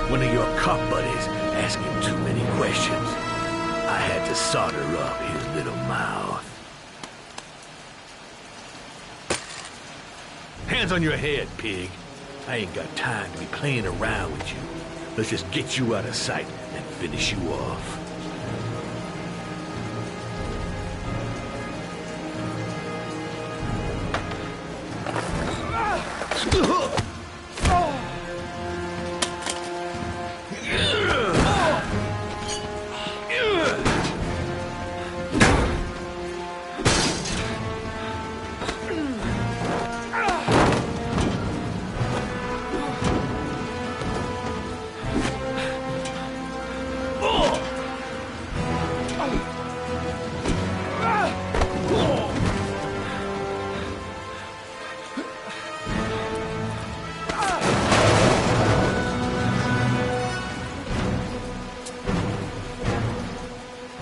One of your cop buddies asking too many questions. I had to solder up his little mouth. Hands on your head, pig. I ain't got time to be playing around with you. Let's just get you out of sight and finish you off.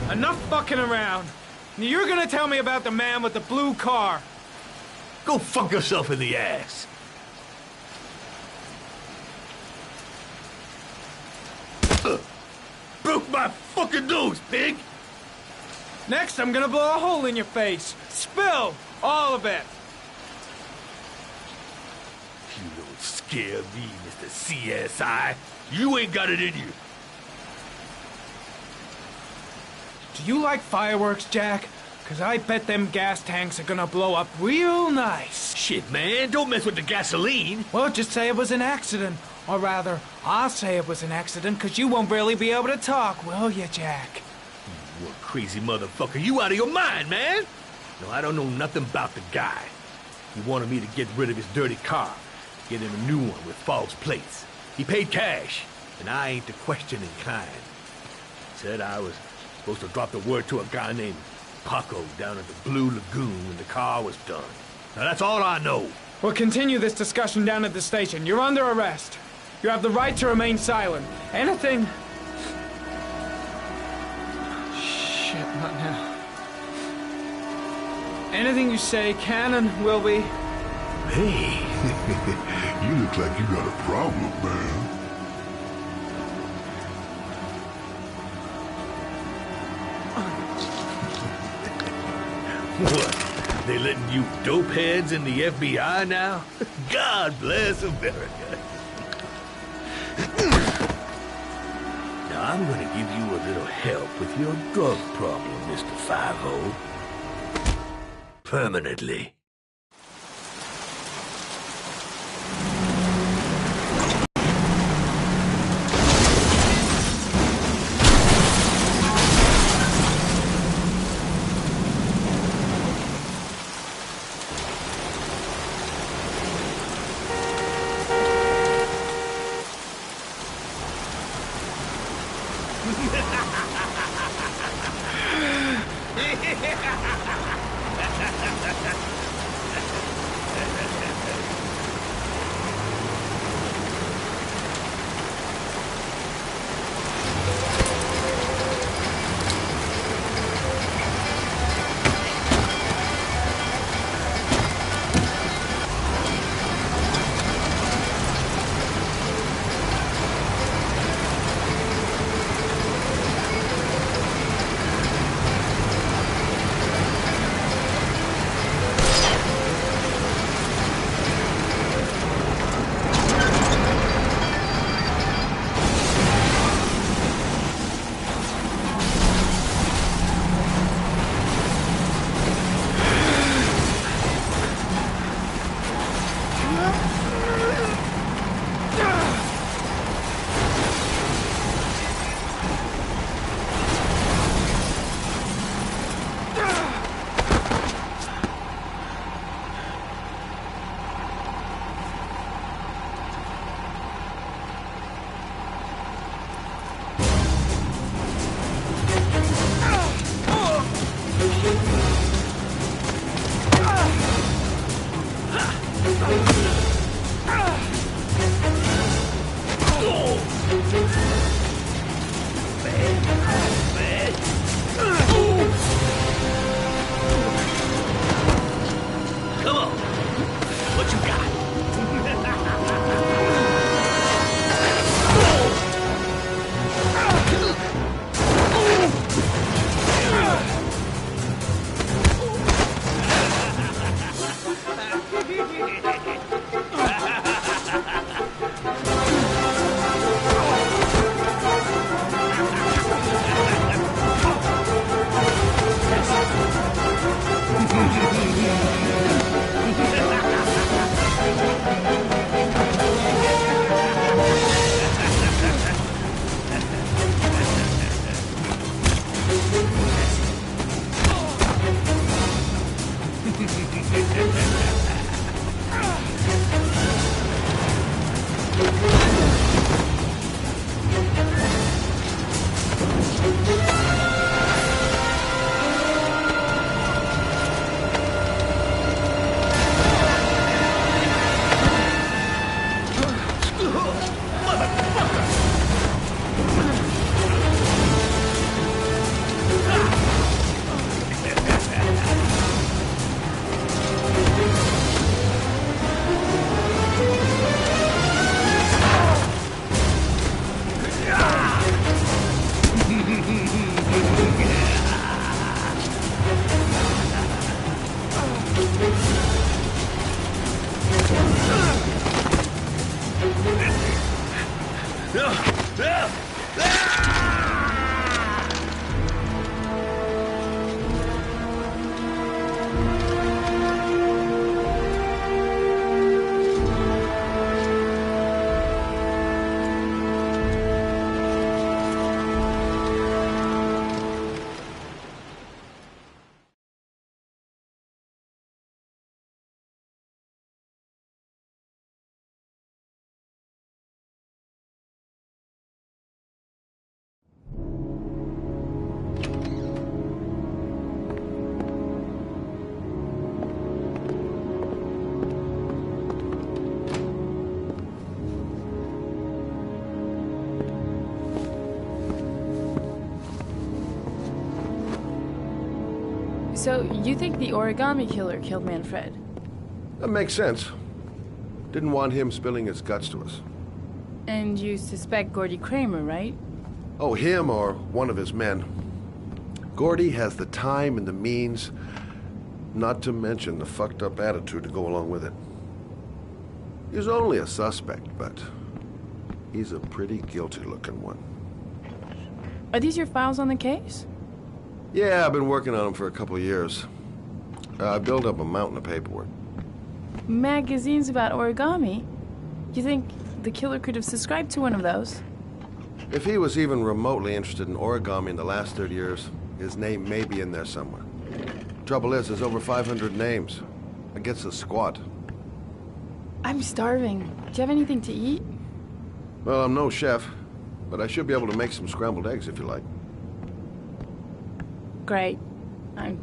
Enough fucking around. You're gonna tell me about the man with the blue car. Go fuck yourself in the ass. Broke my fucking nose, pig! Next, I'm gonna blow a hole in your face. Spill! All of it. You don't scare me, Mr. CSI. You ain't got it in you. Do you like fireworks, Jack? 'Cause I bet them gas tanks are gonna blow up real nice. Shit, man, don't mess with the gasoline. Well, just say it was an accident. Or rather, I'll say it was an accident, 'cause you won't really be able to talk, will you, Jack? You crazy motherfucker. You out of your mind, man. No, I don't know nothing about the guy. He wanted me to get rid of his dirty car, get him a new one with false plates. He paid cash, and I ain't the questioning kind. Said I was supposed to drop the word to a guy named Paco down at the Blue Lagoon when the car was done. Now that's all I know. We'll continue this discussion down at the station. You're under arrest. You have the right to remain silent. Anything... Shit, not now. Anything you say can and will be... Hey. You look like you got a problem, man. What? They letting you dope heads in the FBI now? God bless America. Now I'm gonna give you a little help with your drug problem, Mr. Five-O. Permanently. So, you think the origami killer killed Manfred? That makes sense. Didn't want him spilling his guts to us. And you suspect Gordy Kramer, right? Oh, him or one of his men. Gordy has the time and the means, not to mention the fucked up attitude to go along with it. He's only a suspect, but he's a pretty guilty-looking one. Are these your files on the case? Yeah, I've been working on him for a couple of years. I built up a mountain of paperwork. Magazines about origami? You think the killer could have subscribed to one of those? If he was even remotely interested in origami in the last 30 years, his name may be in there somewhere. Trouble is, there's over 500 names. It gets a squat. I'm starving. Do you have anything to eat? Well, I'm no chef, but I should be able to make some scrambled eggs if you like. Great. I'm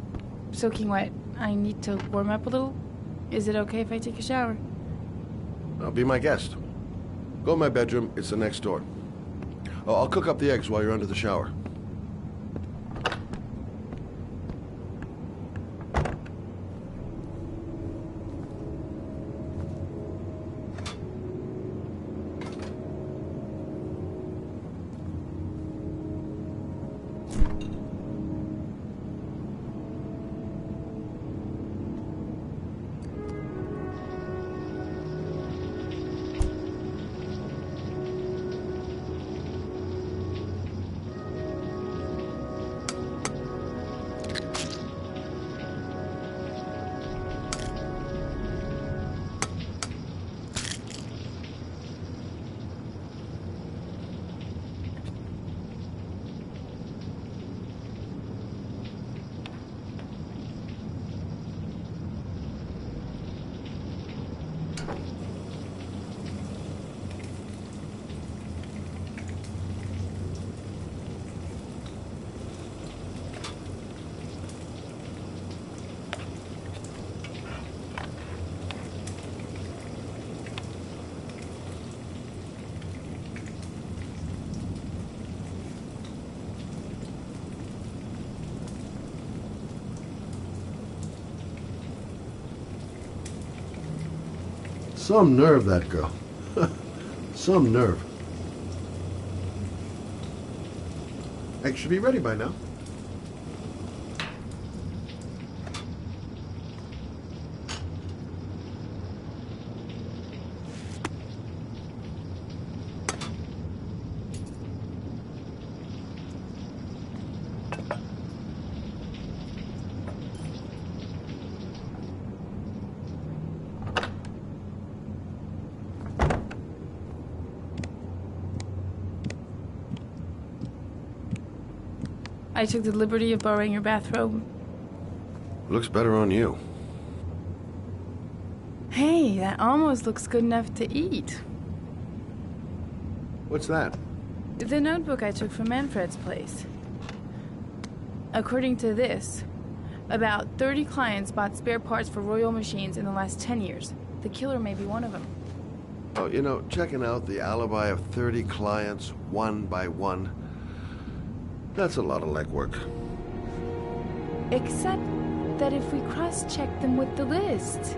soaking wet. I need to warm up a little. Is it okay if I take a shower? Be my guest. Go in my bedroom, it's the next door. Oh, I'll cook up the eggs while you're under the shower. Some nerve, that girl. Some nerve. Eggs should be ready by now. I took the liberty of borrowing your bathrobe. Looks better on you. Hey, that almost looks good enough to eat. What's that? The notebook I took from Manfred's place. According to this, about 30 clients bought spare parts for Royal machines in the last 10 years. The killer may be one of them. Oh, you know, checking out the alibi of 30 clients, one by one, that's a lot of legwork. Except that if we cross-check them with the list.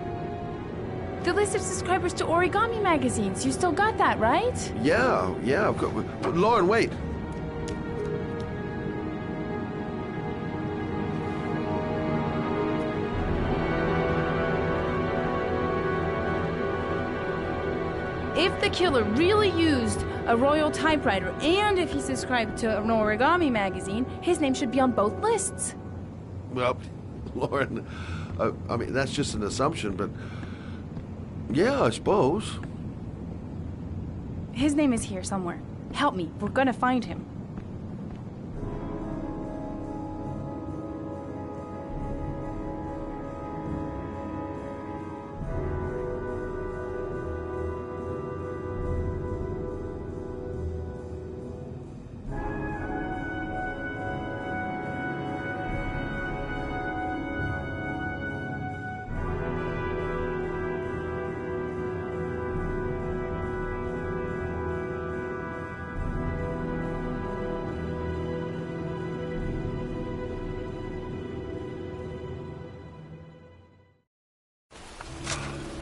The list of subscribers to origami magazines. You still got that, right? Yeah, of course. Lauren, wait. If the killer really used a Royal typewriter, and if he subscribed to an origami magazine, his name should be on both lists. Well, Lauren, I mean, that's just an assumption, but yeah, I suppose. His name is here somewhere. Help me. We're gonna find him.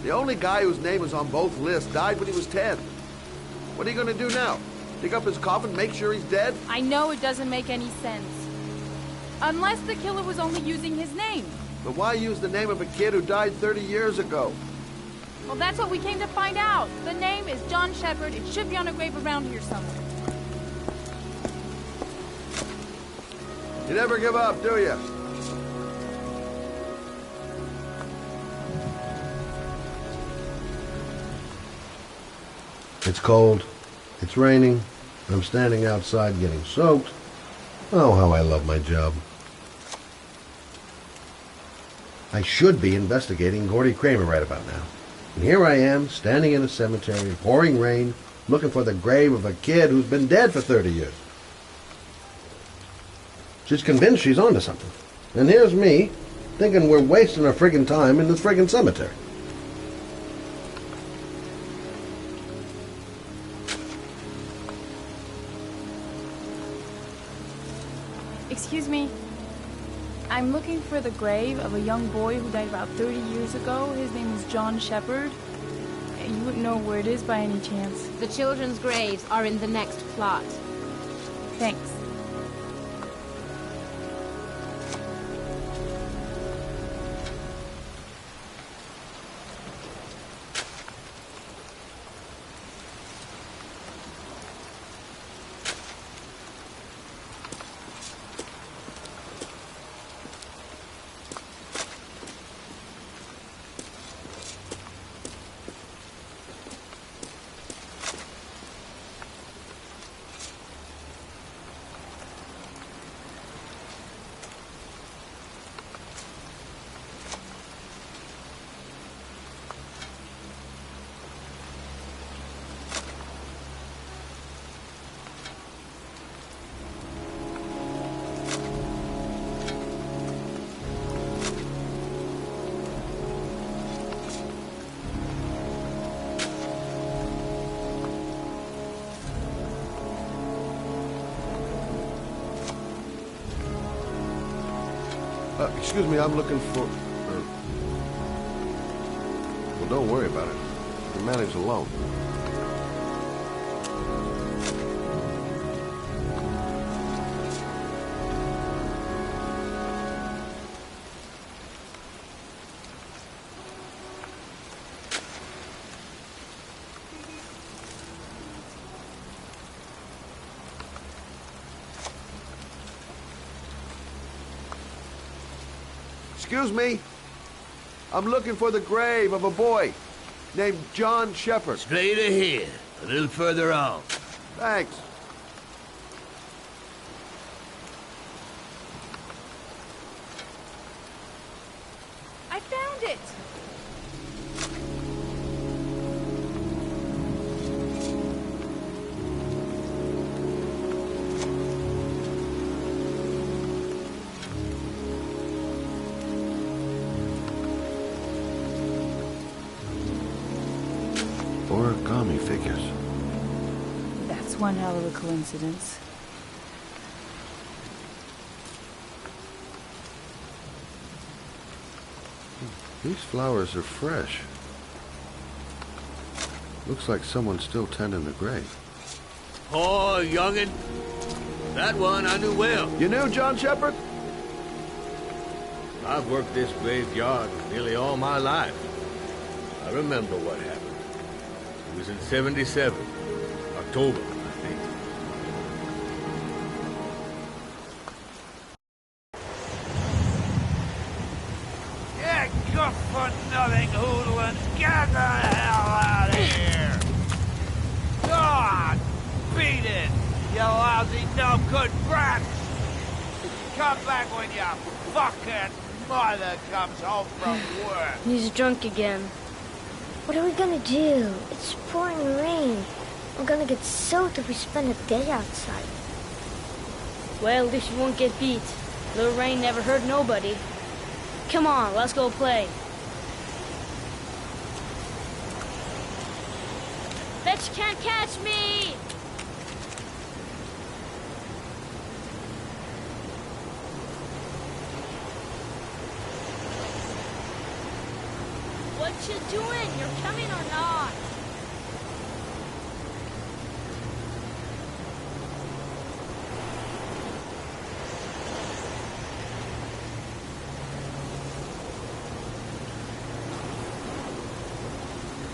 The only guy whose name is on both lists died when he was 10. What are you gonna do now? Dig up his coffin, make sure he's dead? I know it doesn't make any sense. Unless the killer was only using his name. But why use the name of a kid who died 30 years ago? Well, that's what we came to find out. The name is John Shepard. It should be on a grave around here somewhere. You never give up, do you? It's cold. It's raining. I'm standing outside getting soaked. Oh, how I love my job. I should be investigating Gordy Kramer right about now. And here I am, standing in a cemetery in pouring rain, looking for the grave of a kid who's been dead for 30 years. She's convinced she's onto something. And here's me, thinking we're wasting our friggin' time in this friggin' cemetery. Excuse me. I'm looking for the grave of a young boy who died about 30 years ago. His name is John Shepard. You wouldn't know where it is by any chance. The children's graves are in the next plot. Thanks. Excuse me, I'm looking for... Well, don't worry about it. The man is alone. Excuse me. I'm looking for the grave of a boy named John Shepard. Straight ahead, a little further on. Thanks. I found it! Origami figures. That's one hell of a coincidence. These flowers are fresh. Looks like someone's still tending the grave. Oh, youngin'. That one I knew well. You knew John Shepard? I've worked this graveyard nearly all my life. I remember what happened. It was in 77. October, I think. Yeah, good for nothing hoodlums. Get the hell out of here! God, beat it, you lousy, no good brats! Come back when your fucking mother comes home from work. He's drunk again. What are we gonna do? It's pouring rain. We're gonna get soaked if we spend a day outside. Well, at least you won't get beat. Little rain never hurt nobody. Come on, let's go play. Bet you can't catch me! What What you doing? You're coming or not?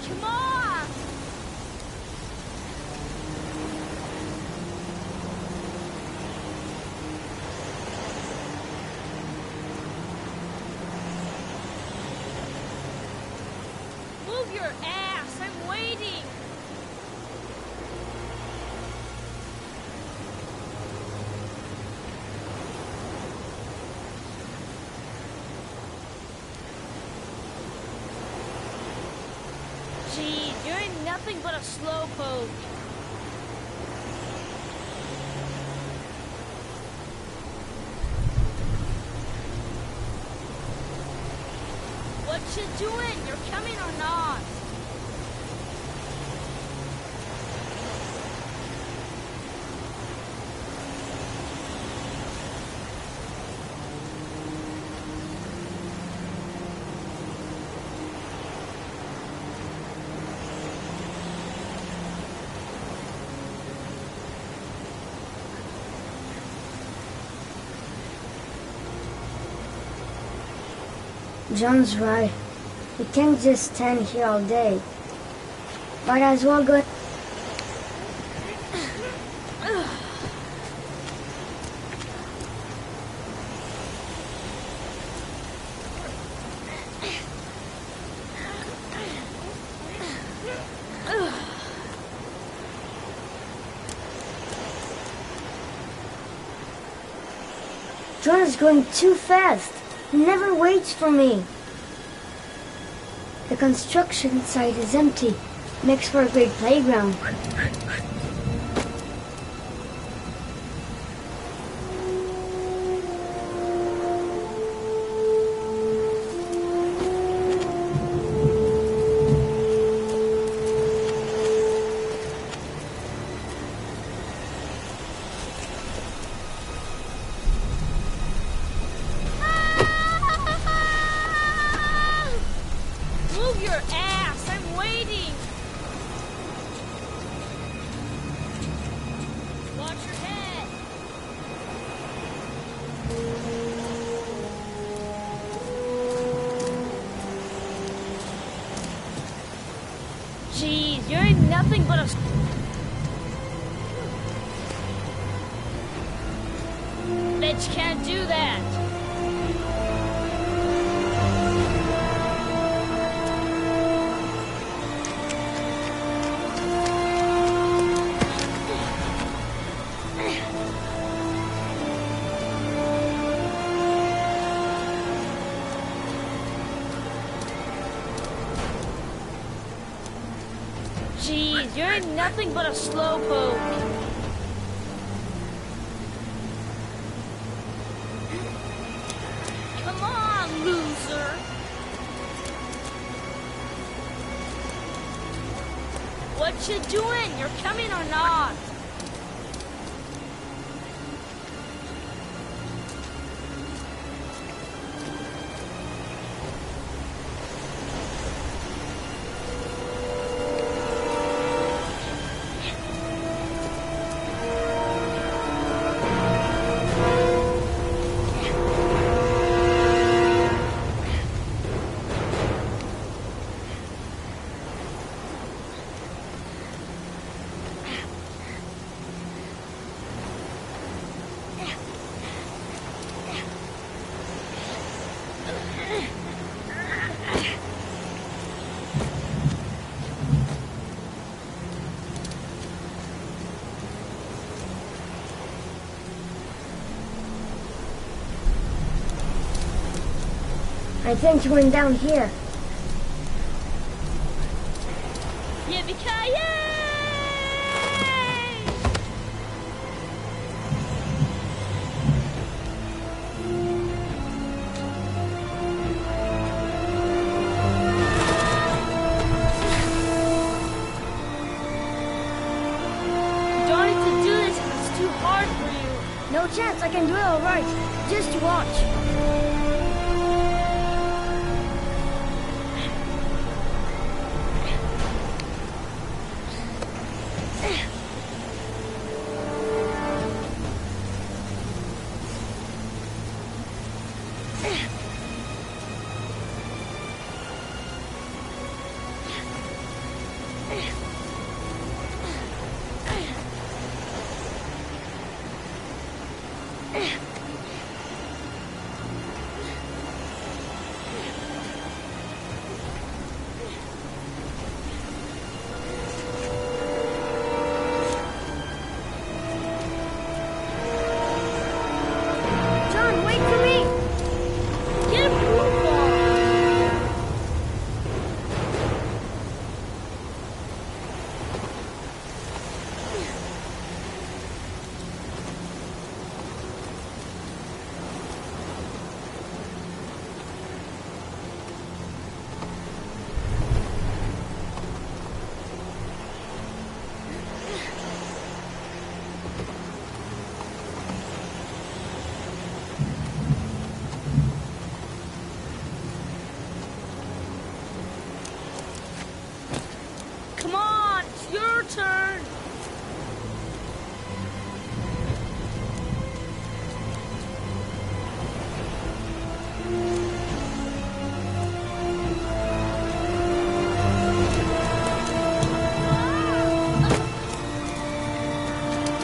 Come on! Move your ass! I'm waiting! Gee, you're nothing but a slowpoke. What you doing? You're coming or not? John's right. We can't just stand here all day. Might as well go. John is going too fast. He never waits for me. The construction site is empty. Makes for a great playground. Move your ass! I'm waiting! Watch your head! Jeez, you're nothing but a... Bet you can't do that! Jeez, you're nothing but a slowpoke. Come on, loser. What you doing? You're coming or not? I think he went down here. Yippee-ki-yay! You don't need to do this if it's too hard for you. No chance, I can do it all right. Just watch. John, wait for me! Get a proof on. Come on, it's your turn.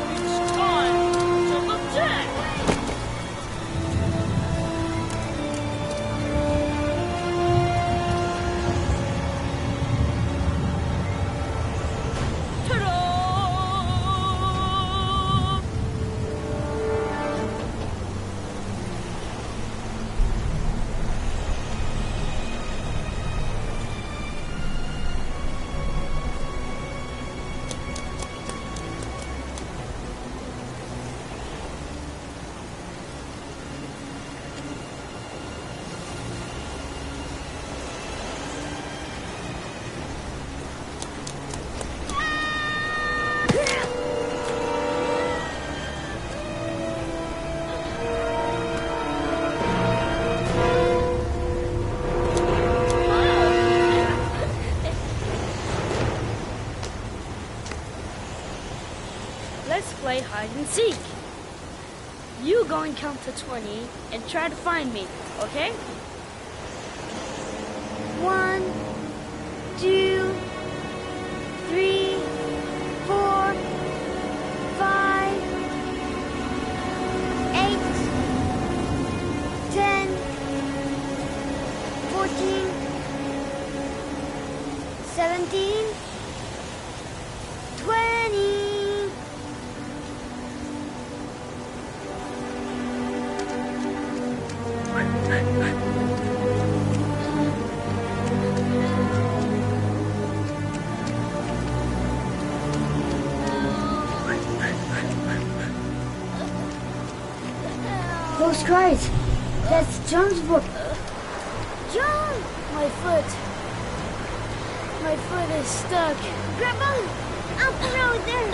It's time to attack. Ta-da! Let's play hide and seek. You go and count to 20 and try to find me, okay? 1, 2, 3, 4, 5, 8, 10, 14, 17, 20. Those cries. That's John's book. John! My foot is stuck. Grab on! Up the road there!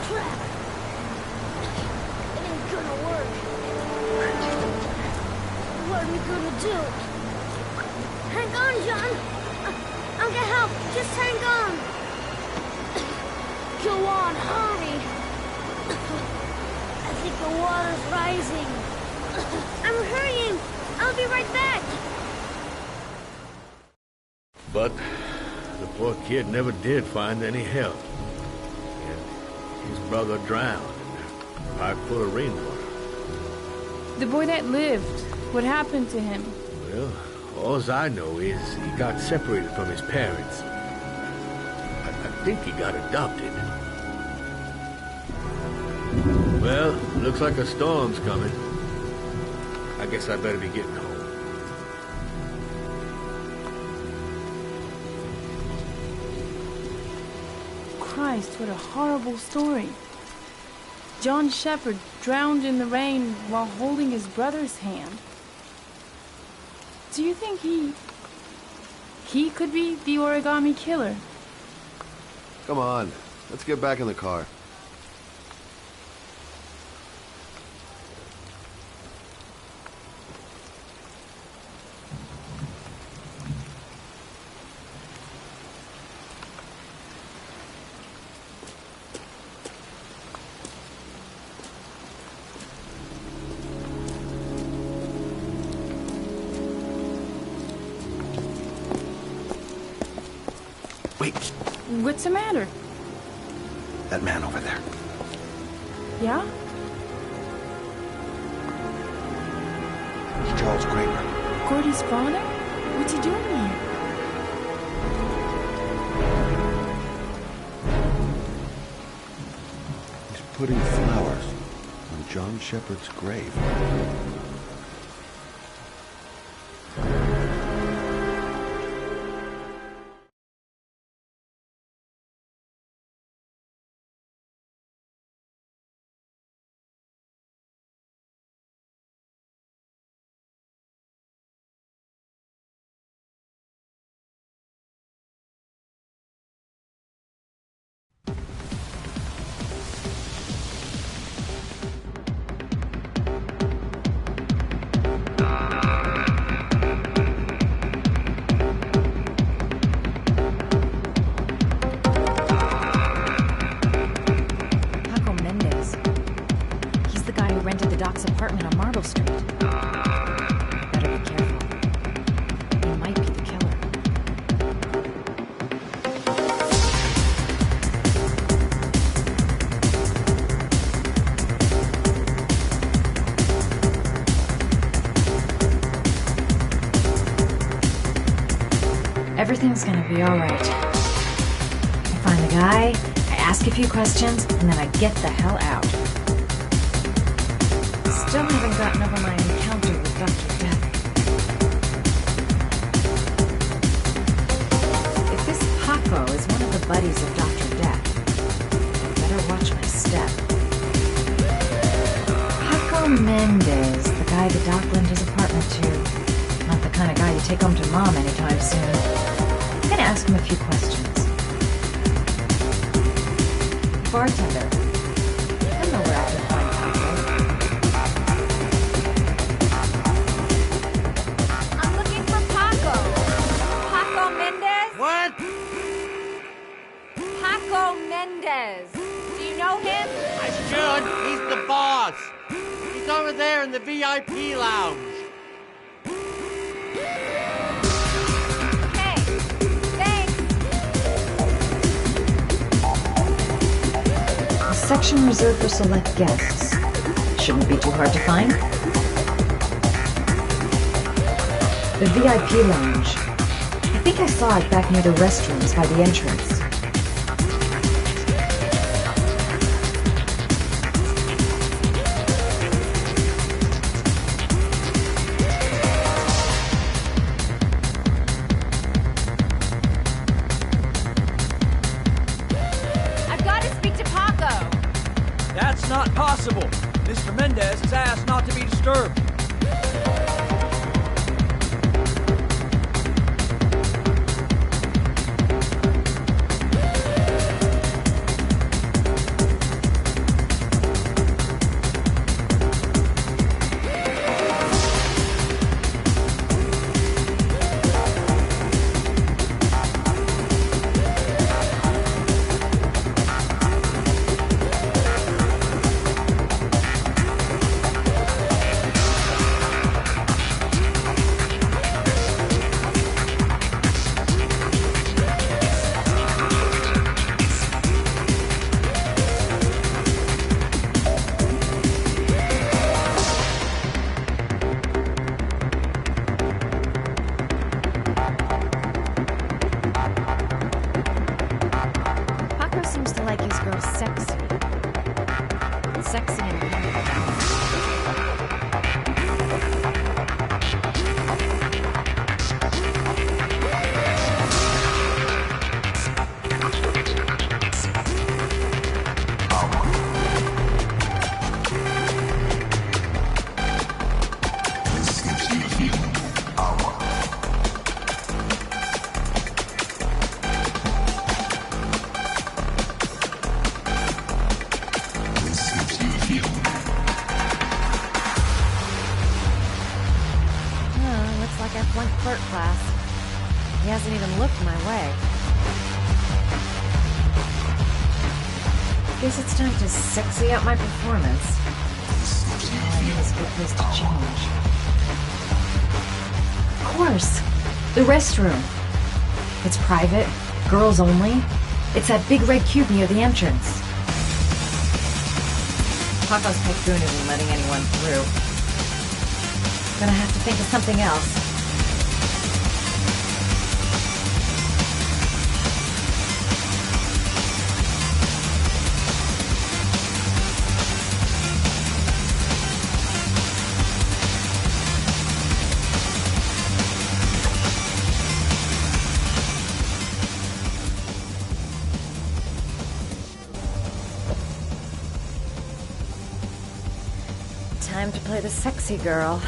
Crap! It ain't gonna work. What are we gonna do? Hang on, John! I'll get help. Just hang on. Go on, hurry! I think the water's rising. I'm hurrying. I'll be right back. But the poor kid never did find any help. And his brother drowned in a pipe full of rainwater. The boy that lived, what happened to him? Well, all I know is he got separated from his parents. I think he got adopted. Well, looks like a storm's coming. I guess I better be getting home. Christ, what a horrible story. John Shepherd drowned in the rain while holding his brother's hand. Do you think he could be the origami killer? Come on, let's get back in the car. Wait, What's the matter? that man over there. Yeah? It's Charles Kramer. Gordy's father? What's he doing here? He's putting flowers on John Shepard's grave. Apartment on Marble Street. I better be careful. He might be the killer. Everything's gonna be all right. I find the guy, I ask a few questions, and then I get the hell out. Still haven't gotten over my encounter with Dr. Death. If this Paco is one of the buddies of Dr. Death, I better watch my step. Paco Mendez, the guy the doc lent his apartment to. Not the kind of guy you take home to mom anytime soon. I'm gonna ask him a few questions. Bartender, I know where I can find Paco. I'm looking for Paco. Paco Mendez? What? Paco Mendez. Do you know him? I should. He's the boss. He's over there in the VIP lounge. Okay. Thanks. A section reserved for select guests. Shouldn't be too hard to find. The VIP lounge. I think I saw it back near the restrooms by the entrance. I've got to speak to Paco. That's not possible. Mr. Mendez has asked not to be disturbed. Paco seems to like his girls sexy. Sexy and looks like I flunked clerk class. He hasn't even looked my way. Guess it's time to sexy up my performance. All I need is a good place to change. Of course! The restroom. It's private, Girls only? It's that big red cube near the entrance. Paco's tycoon isn't letting anyone through. Gonna have to think of something else. Time to play the sexy girl.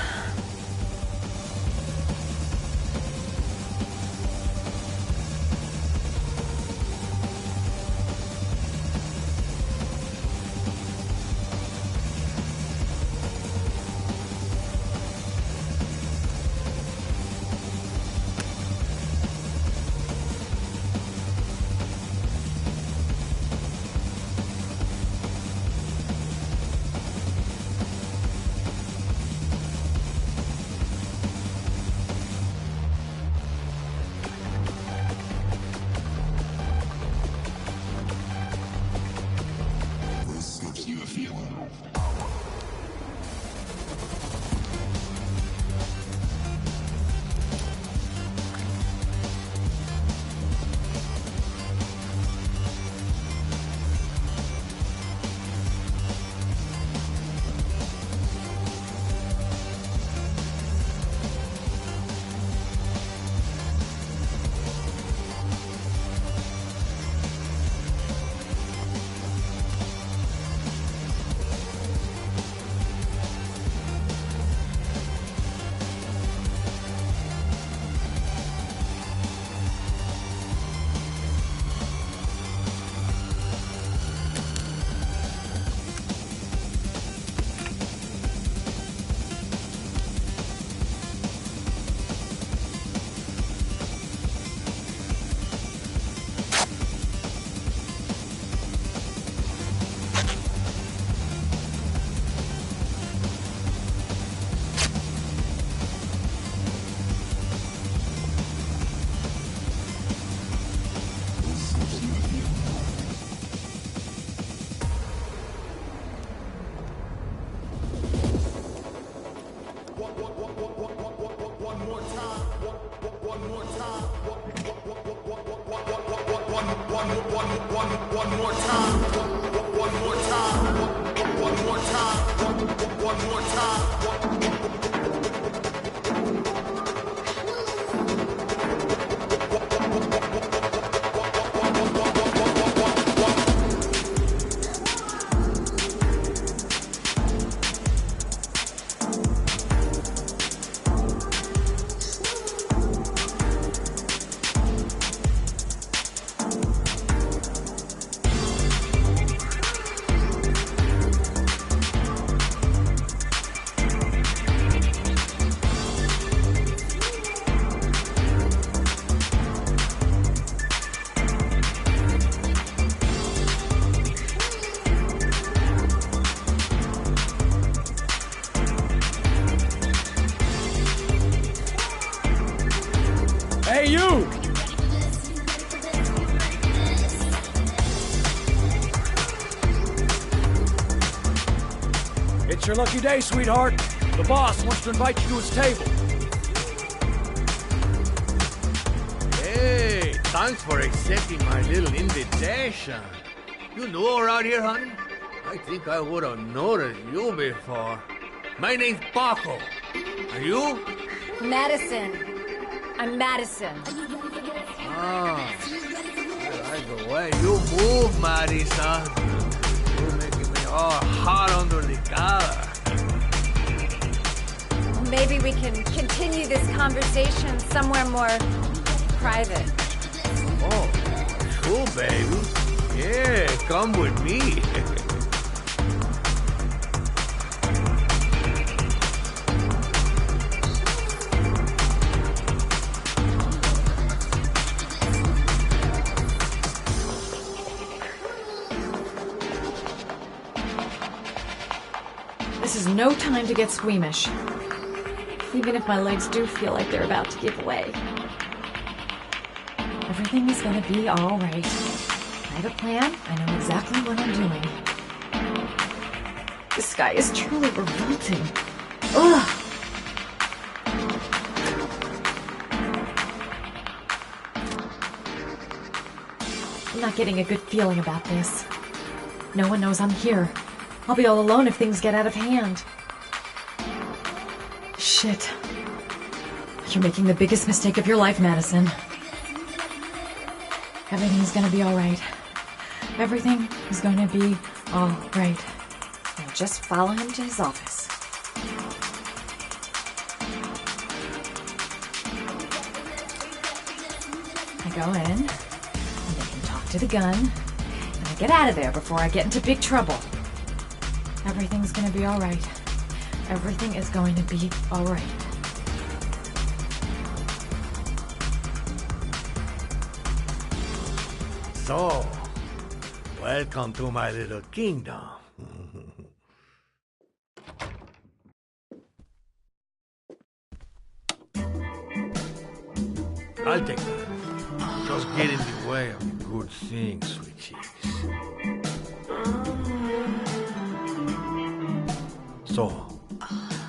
Hey, you! It's your lucky day, sweetheart. The boss wants to invite you to his table. Hey, thanks for accepting my little invitation. You know around here, honey? I think I would have noticed you before. My name's Paco. Are you? Madison. I'm Madison. Ah, I like the way you move, Marisa. You're making me all hot under the collar. Maybe we can continue this conversation somewhere more private. Oh, cool, baby. Yeah, come with me. This is no time to get squeamish. Even if my legs do feel like they're about to give way. I Everything is gonna be all right. I have a plan. I know exactly what I'm doing. This guy is truly revolting. Ugh! I'm not getting a good feeling about this. No one knows I'm here. I'll be all alone if things get out of hand. Shit. You're making the biggest mistake of your life, Madison. Everything's gonna be alright. Everything is gonna be alright. Now just follow him to his office. I go in, and I can talk to the gun, and I get out of there before I get into big trouble. Everything's gonna be alright. Everything is going to be alright. So, welcome to my little kingdom. I'll take that. Just get in the way of good things, sweet cheeks. So,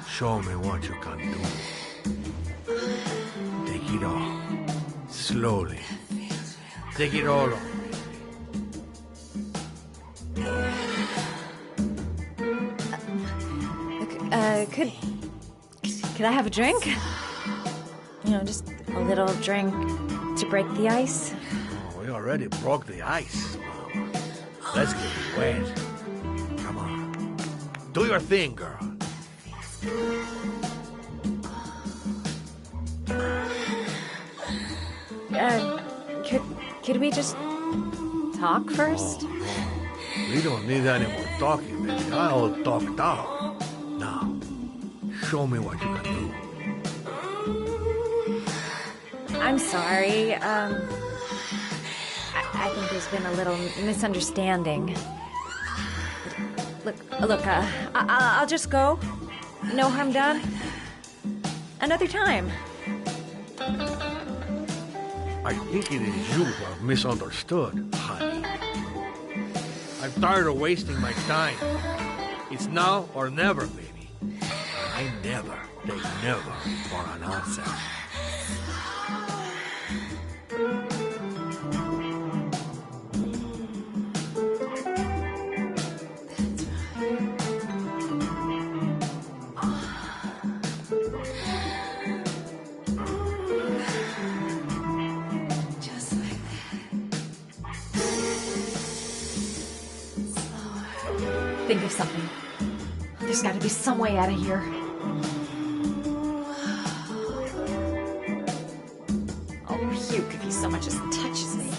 show me what you can do. Take it all. Slowly. Take it all on. Could I have a drink? You know, just a little drink to break the ice. Oh, we already broke the ice. Let's get it wet. Come on. Do your thing, girl. Could we just talk first? Oh, no. We don't need any more talking, baby. I all talked out. Now, show me what you can do. I'm sorry. I think there's been a little misunderstanding. Look, I'll just go. No harm done. Another time. I think it is you who have misunderstood, honey. I'm tired of wasting my time. It's now or never, baby. I never take never for an answer. Think of something. There's got to be some way out of here. I'll puke if he so much as touches me.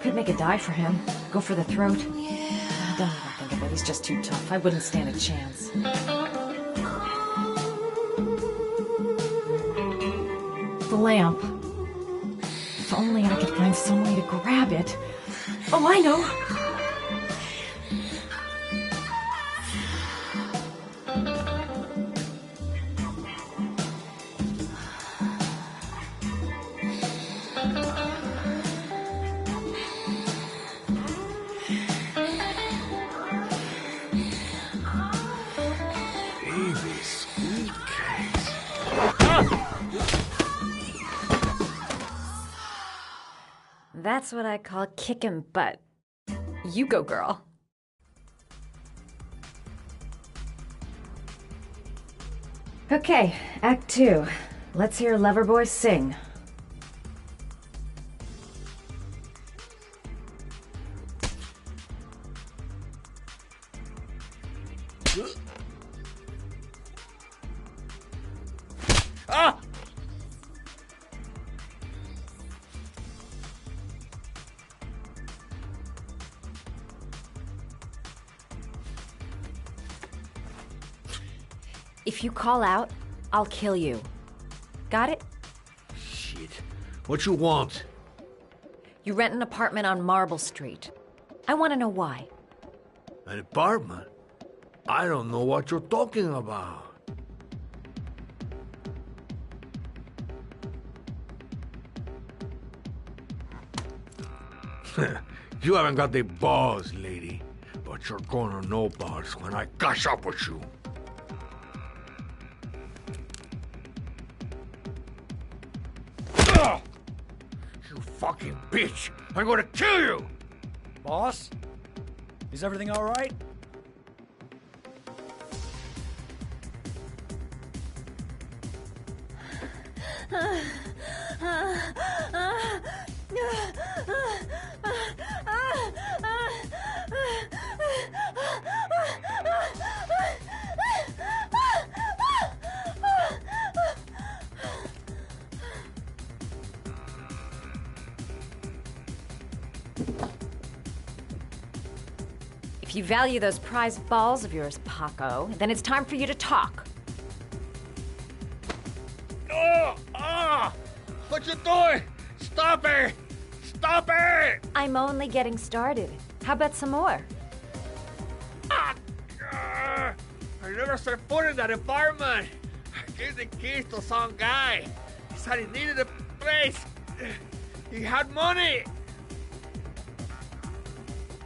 Could make a dive for him. Go for the throat. Don't even think of it. He's just too tough. I wouldn't stand a chance. The lamp. If only I could find some way to grab it. Oh, I know! That's what I call kicking butt. You go, girl. Okay, Act 2. Let's hear Loverboy sing. Ah! If you call out, I'll kill you. Got it? Shit. What you want? You rent an apartment on Marble Street. I want to know why. An apartment? I don't know what you're talking about. You haven't got the balls, lady. But you're gonna know balls when I catch up with you. Ugh! You fucking bitch! I'm gonna kill you! Boss? Is everything all right? If you value those prize balls of yours, Paco, then it's time for you to talk. Oh! Ah! What you doing? Stop it! Stop it! I'm only getting started. How about some more? Ah! I never set foot in that apartment. I gave the keys to some guy. He said he needed a place. He had money.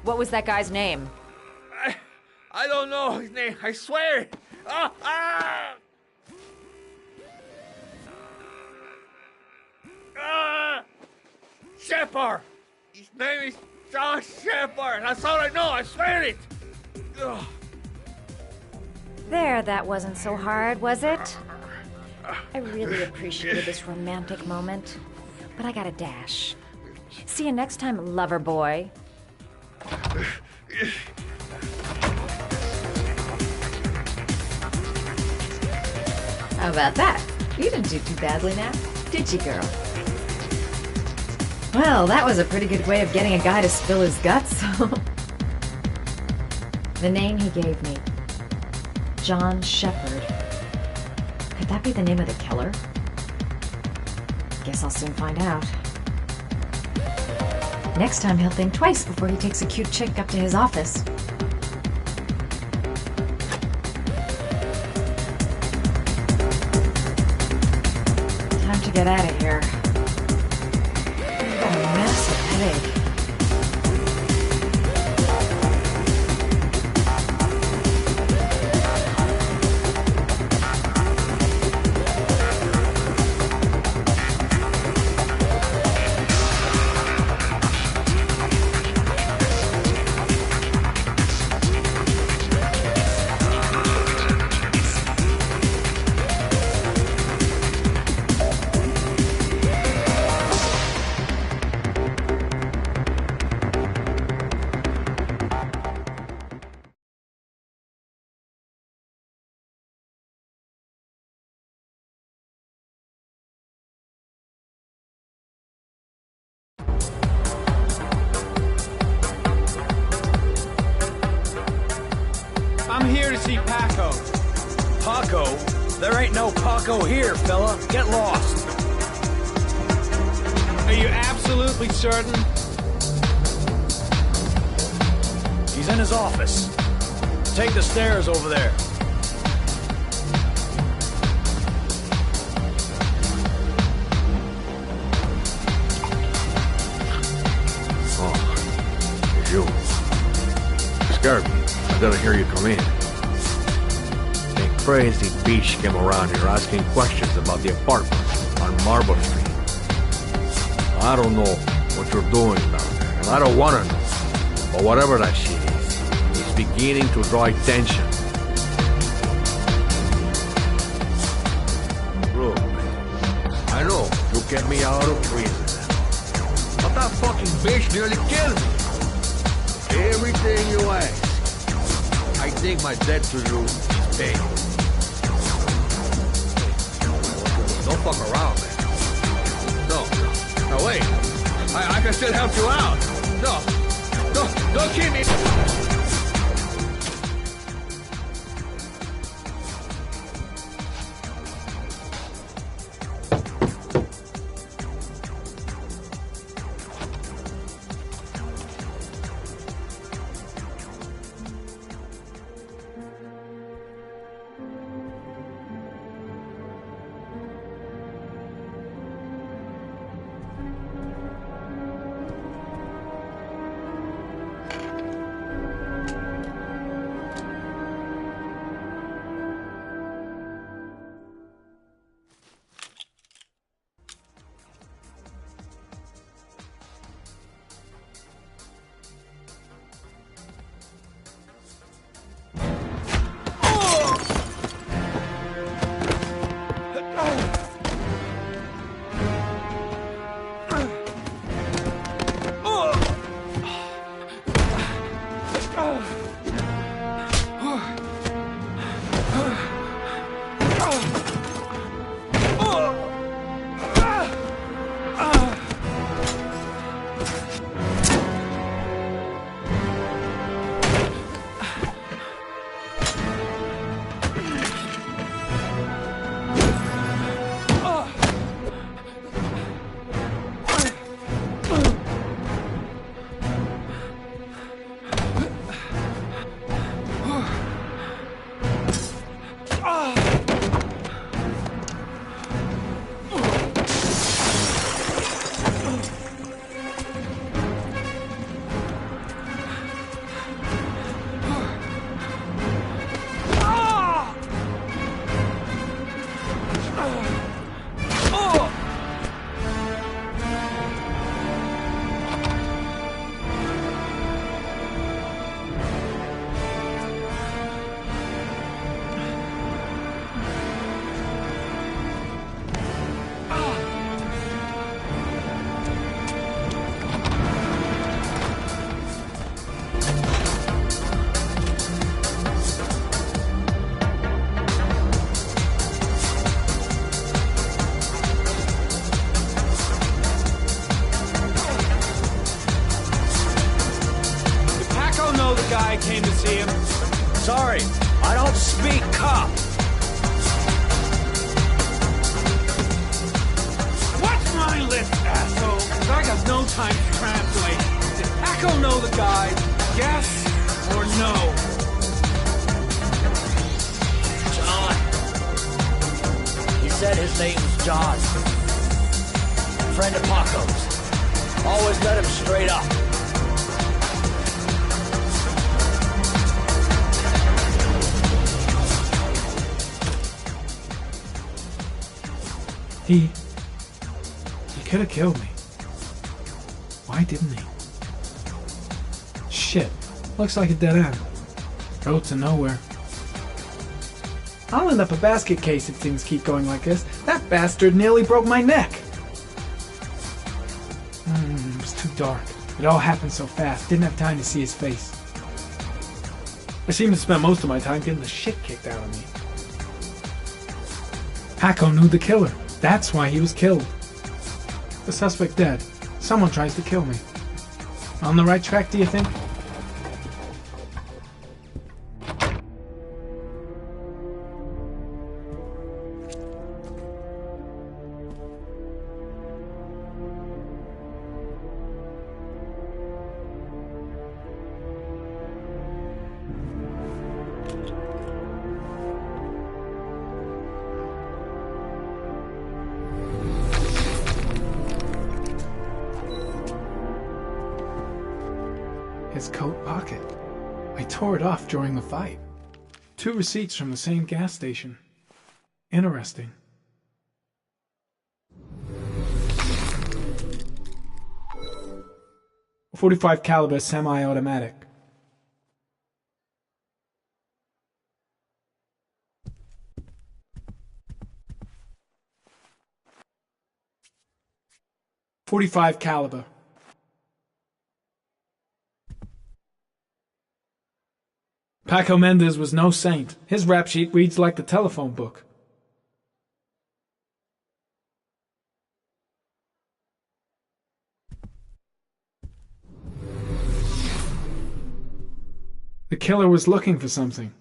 What was that guy's name? I don't know his name. I swear. Ah! Ah! Ah! Shepard! His name is John Shepard. That's all I know. I swear it. Ugh. There, that wasn't so hard, was it? I really appreciated this romantic moment, but I gotta dash. See you next time, lover boy. How about that? You didn't do too badly now, did you, girl? Well, that was a pretty good way of getting a guy to spill his guts. The name he gave me, John Shepard. Could that be the name of the killer? Guess I'll soon find out. Next time he'll think twice before he takes a cute chick up to his office. Time to get out of here. I've got a massive headache. I'm here to see Paco. Paco? There ain't no Paco here, fella. Get lost. Are you absolutely certain? He's in his office. Take the stairs over there. Oh, it's you. Scared me. I gotta hear you come in. A crazy bitch came around here asking questions about the apartment on Marble Street. I don't know what you're doing down there, and I don't wanna know. But whatever that shit is, it's beginning to draw attention. Look, I know you get me out of prison, but that fucking bitch nearly killed me. Everything you ask, I think my debt to you is paid. Don't fuck around, man. No, wait. I can still help you out. Don't kill me. I came to see him. Sorry, I don't speak cop. Watch my lips, asshole, 'cause I got no time to translate. Did Paco know the guy? Yes or no? John. He said his name was John. Friend of Paco's. Always let him straight up. He could have killed me. Why didn't he? Shit. Looks like a dead end. Road to nowhere. I'll end up a basket case if things keep going like this. That bastard nearly broke my neck. It was too dark. It all happened so fast. Didn't have time to see his face. I seem to spend most of my time getting the shit kicked out of me. Paco knew the killer. That's why he was killed. The suspect dead. Someone tries to kill me. On the right track, do you think? His coat pocket. I tore it off during the fight. 2 receipts from the same gas station. Interesting. .45 caliber semi-automatic. .45 caliber. Paco Mendez was no saint. His rap sheet reads like the telephone book. The killer was looking for something.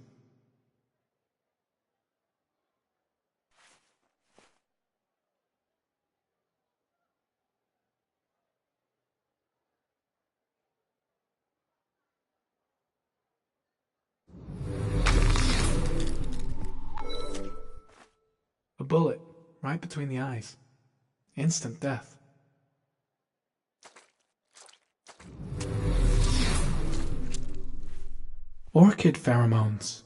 A bullet, right between the eyes. Instant death. Orchid pheromones.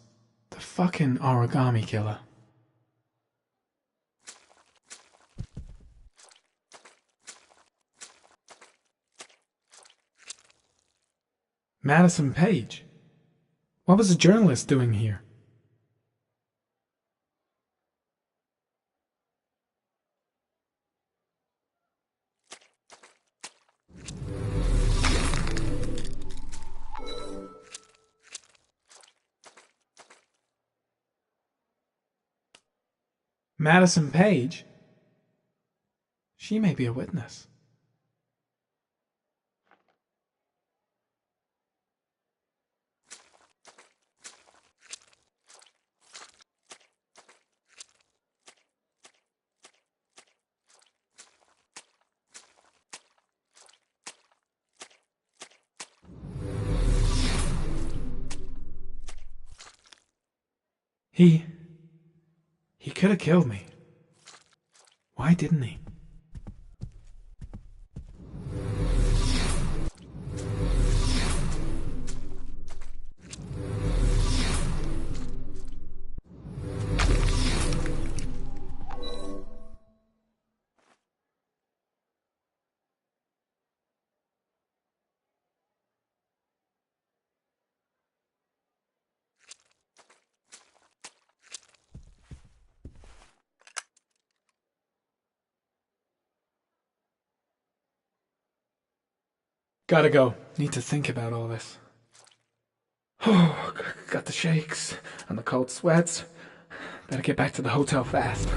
The fucking origami killer. Madison Page. What was a journalist doing here? Madison Page? She may be a witness. He could have killed me. Why didn't he? Gotta go. Need to think about all this. Oh, got the shakes and the cold sweats. Better get back to the hotel fast.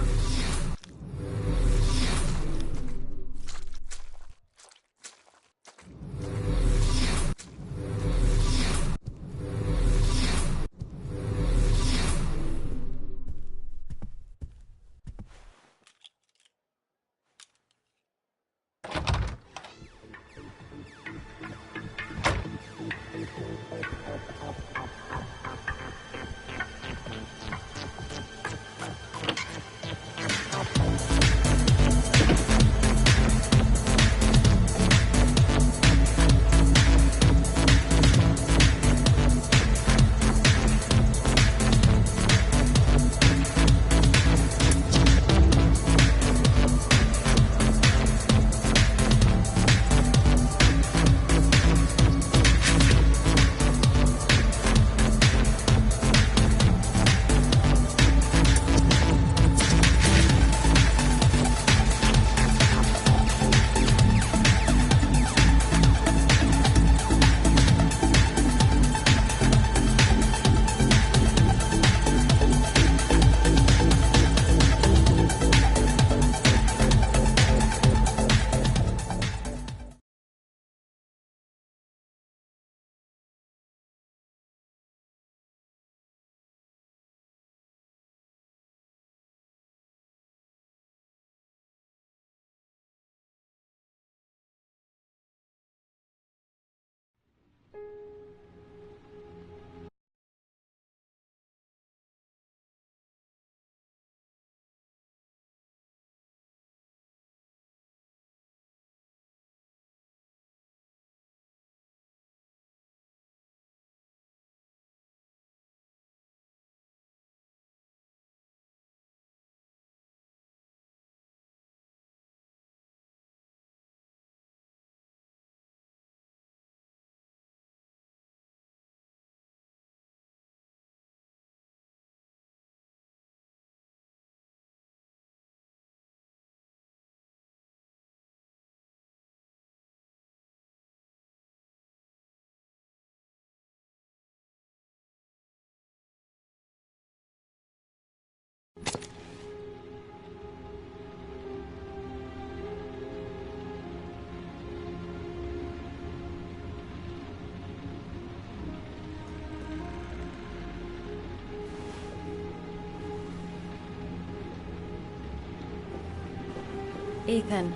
Ethan,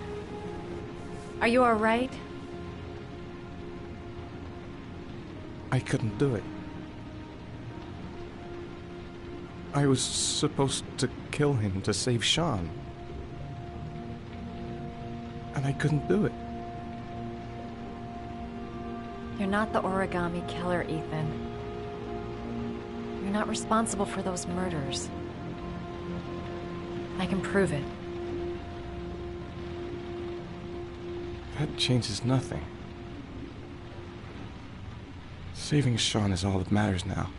are you all right? I couldn't do it. I was supposed to kill him to save Sean. And I couldn't do it. You're not the origami killer, Ethan. You're not responsible for those murders. I can prove it. That changes nothing. Saving Sean is all that matters now.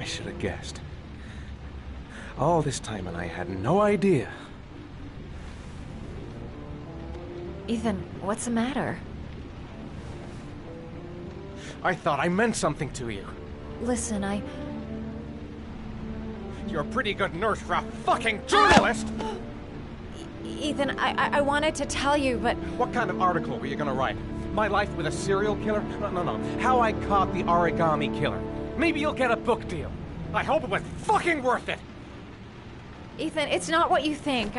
I should have guessed. All this time and I had no idea. Ethan, what's the matter? I thought I meant something to you. Listen, You're a pretty good nurse for a fucking journalist! Ethan, I wanted to tell you, but... What kind of article were you gonna write? My life with a serial killer? No. How I caught the origami killer. Maybe you'll get a book deal. I hope it was fucking worth it! Ethan, it's not what you think.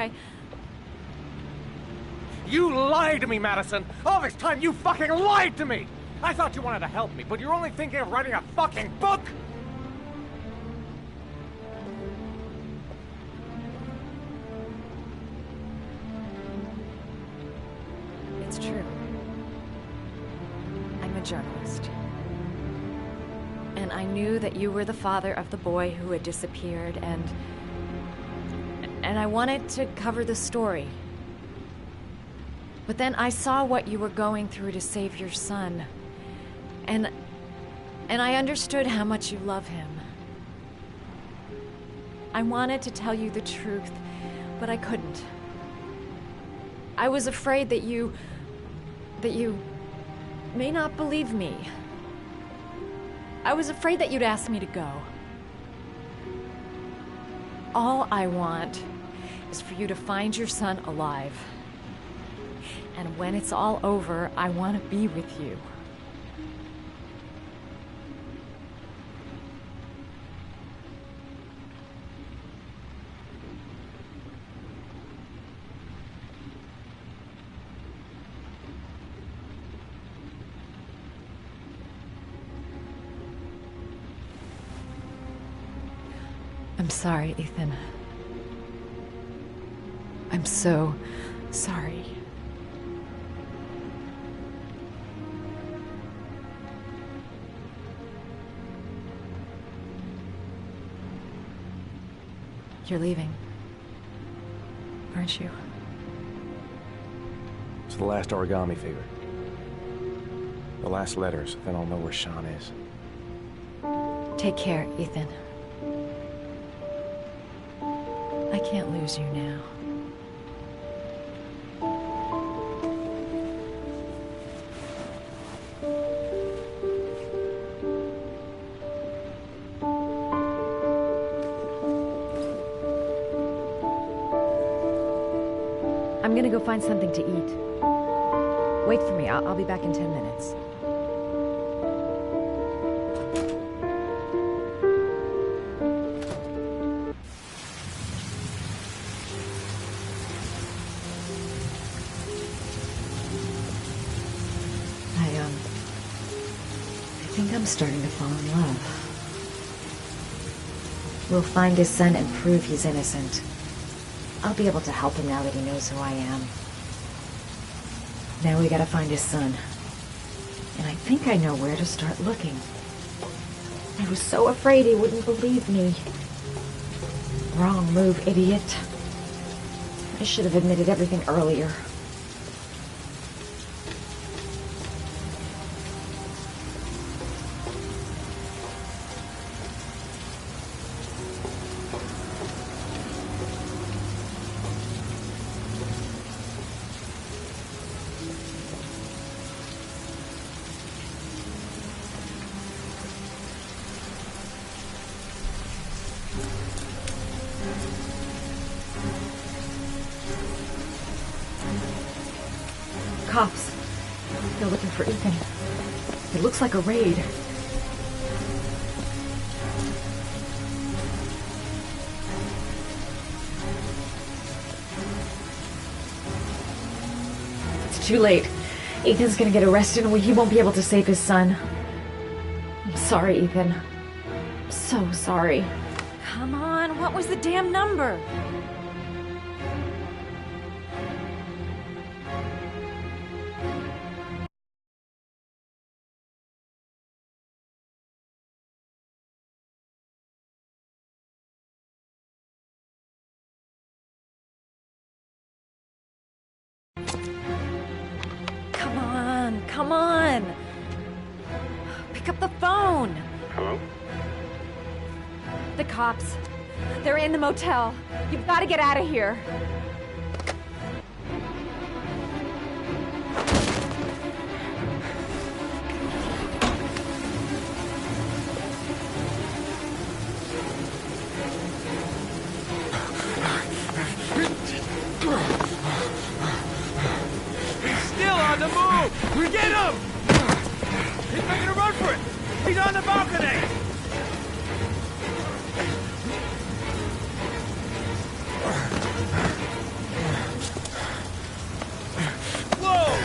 You lied to me, Madison! All this time you fucking lied to me! I thought you wanted to help me, but you're only thinking of writing a fucking book! It's true. I'm a journalist. And I knew that you were the father of the boy who had disappeared, and I wanted to cover the story. But then I saw what you were going through to save your son. And I understood how much you love him. I wanted to tell you the truth, but I couldn't. I was afraid that you may not believe me. I was afraid that you'd ask me to go. All I want is for you to find your son alive. And when it's all over, I want to be with you. I'm sorry, Ethan. I'm so sorry. You're leaving, aren't you? It's the last origami favor. The last letters, then I'll know where Sean is. Take care, Ethan. I can't lose you now. I'm gonna go find something to eat. Wait for me. I'll be back in 10 minutes. I think I'm starting to fall in love. We'll find his son and prove he's innocent. I'll be able to help him now that he knows who I am. Now we gotta find his son. And I think I know where to start looking. I was so afraid he wouldn't believe me. Wrong move, idiot. I should have admitted everything earlier. Cops. They're looking for Ethan. It looks like a raid. It's too late. Ethan's gonna get arrested and he won't be able to save his son. I'm sorry, Ethan. I'm so sorry. Come on, what was the damn number? Come on! Pick up the phone! Hello? The cops. They're in the motel. You've got to get out of here. Still on the move! Get him! He's making a run for it! He's on the balcony! Whoa!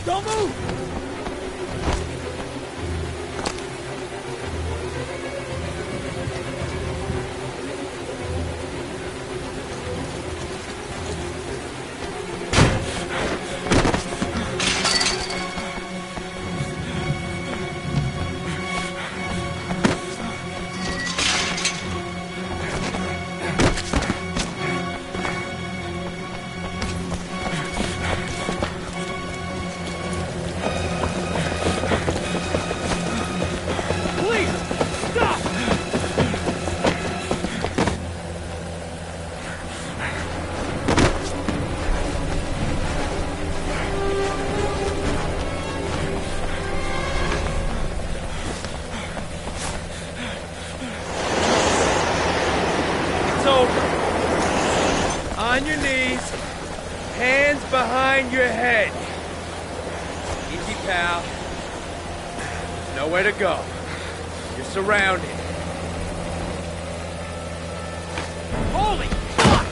Don't move! On your knees, hands behind your head. Easy, pal. Nowhere to go. You're surrounded. Holy fuck!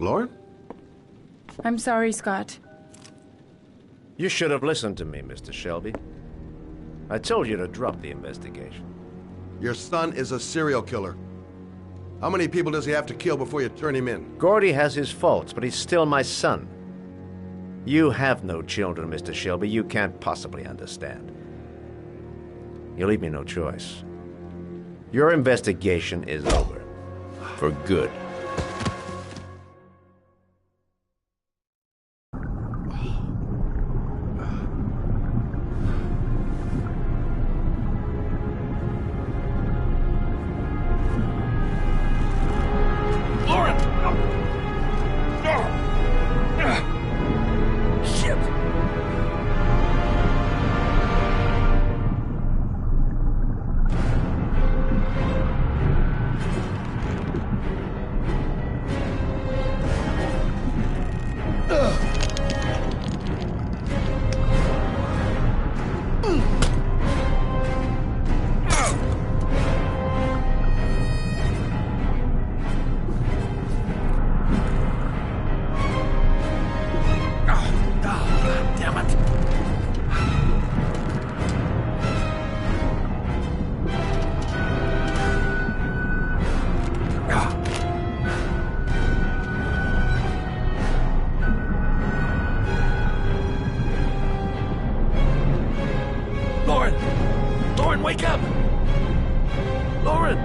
Lauren? I'm sorry, Scott. You should have listened to me, Mr. Shelby. I told you to drop the investigation. Your son is a serial killer. How many people does he have to kill before you turn him in? Gordy has his faults, but he's still my son. You have no children, Mr. Shelby. You can't possibly understand. You leave me no choice. Your investigation is over. For good. Wake up! Lauren!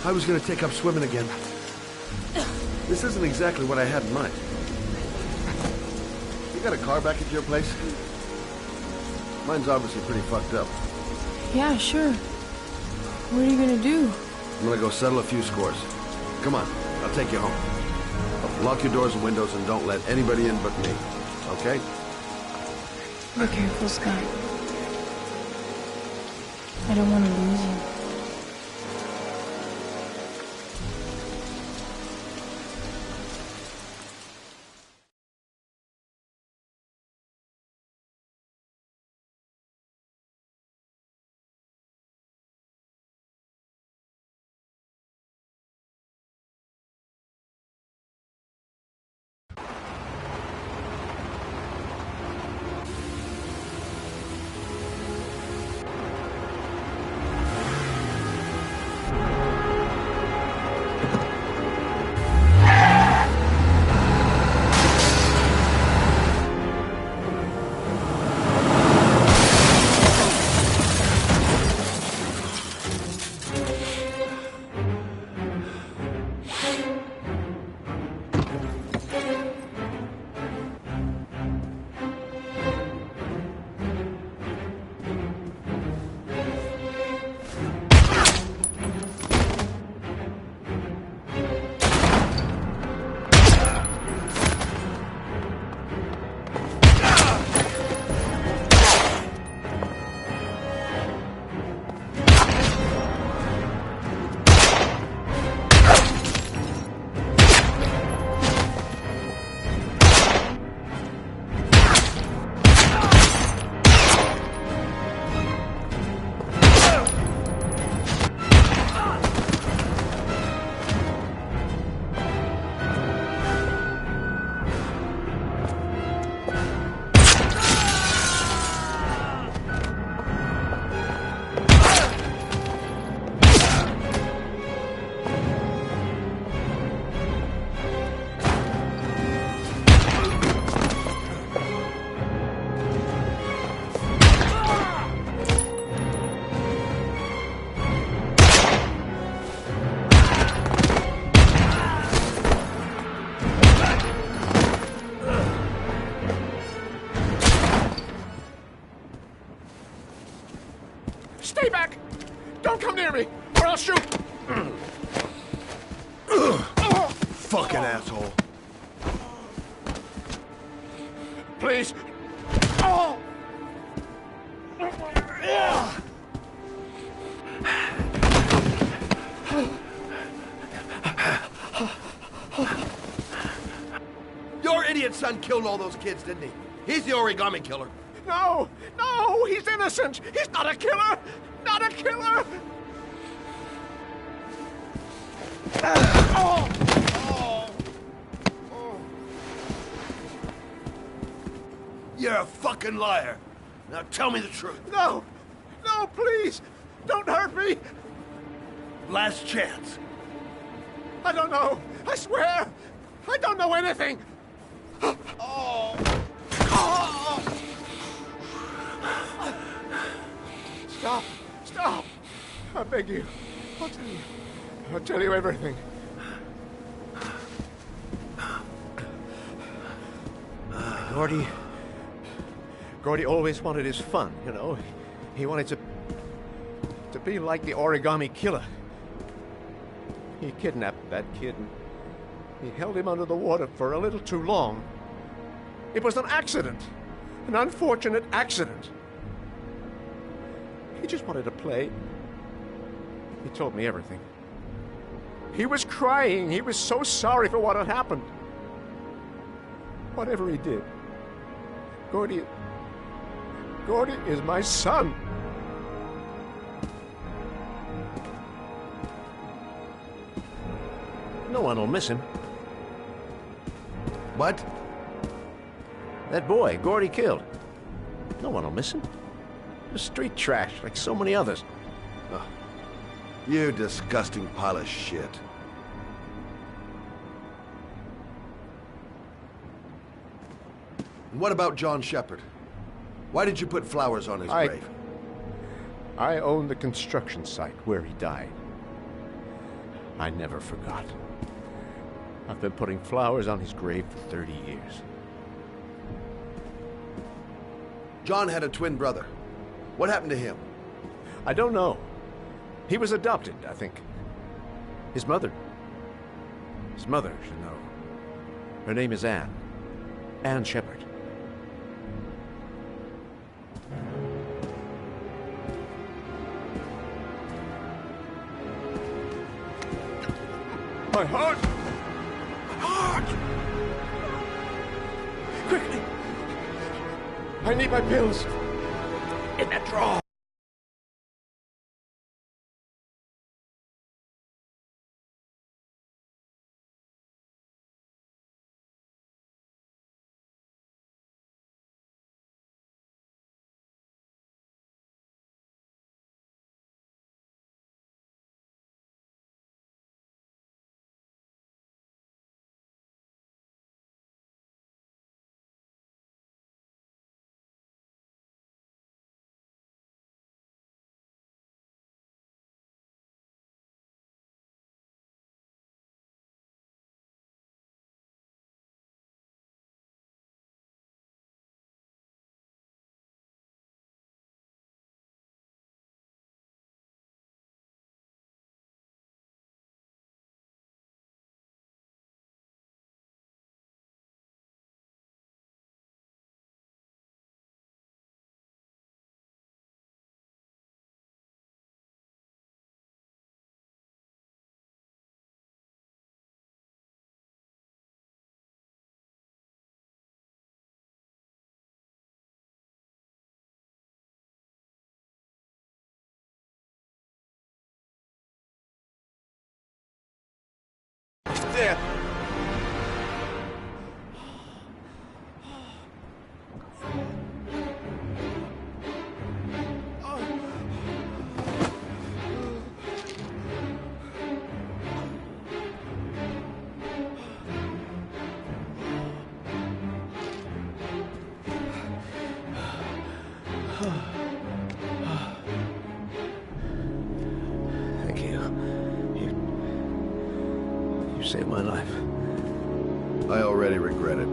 I was gonna take up swimming again. This isn't exactly what I had in mind. You got a car back at your place? Mine's obviously pretty fucked up. Yeah, sure. What are you gonna do? I'm gonna go settle a few scores. Come on, I'll take you home. Lock your doors and windows and don't let anybody in but me. Okay? Be careful, Scott. I don't want to lose you. Stay back! Don't come near me, or I'll shoot! Fucking asshole. Please. Oh. Your idiot son killed all those kids, didn't he? He's the origami killer. No! No! He's innocent! He's not a killer! Not a killer! Oh. Oh. Oh. You're a fucking liar. Now tell me the truth. No! No, please! Don't hurt me! Last chance. I don't know. I swear! I don't know anything! Oh. Oh. Stop! Stop! I beg you. I'll tell you. I'll tell you everything. Gordy always wanted his fun, you know. He wanted to... to be like the origami killer. He kidnapped that kid and he held him under the water for a little too long. It was an accident. An unfortunate accident. He just wanted to play. He told me everything. He was crying. He was so sorry for what had happened. Whatever he did, Gordy is my son. No one will miss him. What? That boy, Gordy killed. No one will miss him. Just street trash, like so many others. Oh, you disgusting pile of shit. And what about John Shepard? Why did you put flowers on his grave? I own the construction site where he died. I never forgot. I've been putting flowers on his grave for 30 years. John had a twin brother. What happened to him? I don't know. He was adopted, I think. His mother should know. Her name is Anne. Anne Shepard. My heart! My heart! Quickly! I need my pills. In that drawer. There. Thank you. You saved my life. I already regret it.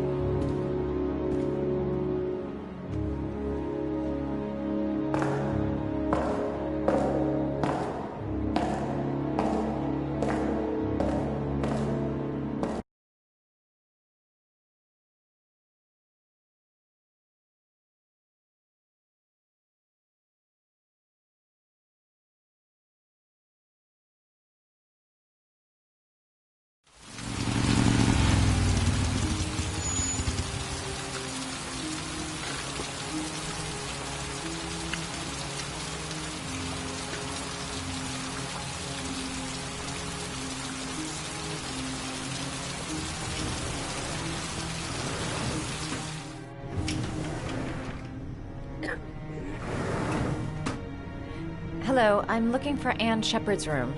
Hello, I'm looking for Anne Shepard's room.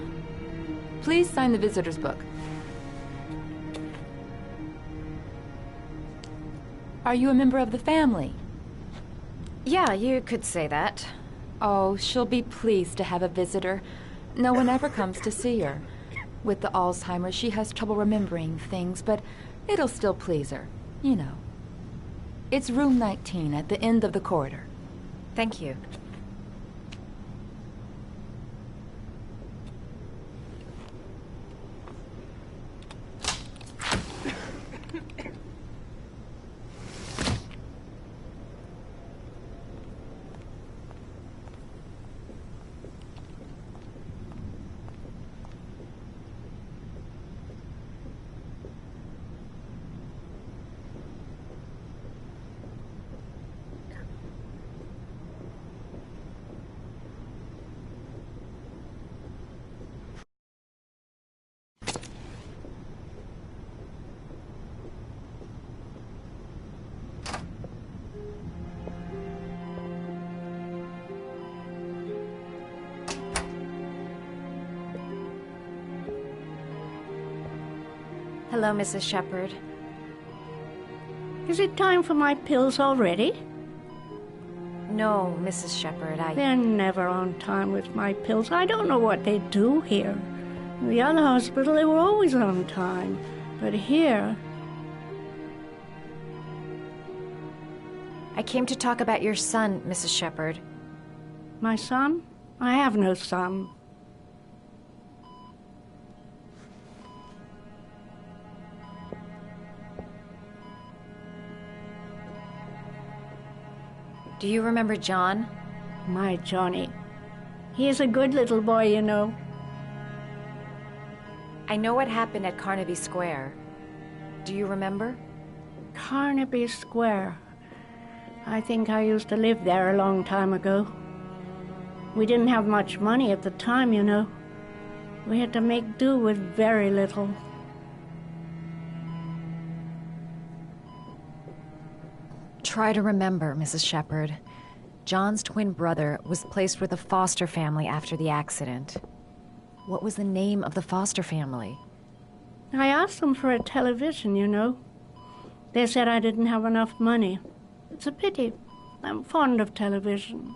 Please sign the visitor's book. Are you a member of the family? Yeah, you could say that. Oh, she'll be pleased to have a visitor. No one ever comes to see her. With the Alzheimer's, she has trouble remembering things, but it'll still please her, you know. It's room 19 at the end of the corridor. Thank you. Hello, Mrs. Shepherd. Is it time for my pills already? No, Mrs. Shepherd, They're never on time with my pills. I don't know what they do here. In the other hospital, they were always on time. But here... I came to talk about your son, Mrs. Shepherd. My son? I have no son. Do you remember John? My Johnny. He is a good little boy, you know. I know what happened at Carnaby Square. Do you remember? Carnaby Square. I think I used to live there a long time ago. We didn't have much money at the time, you know. We had to make do with very little. Try to remember, Mrs. Shepherd. John's twin brother was placed with a foster family after the accident. What was the name of the foster family? I asked them for a television, you know. They said I didn't have enough money. It's a pity. I'm fond of television.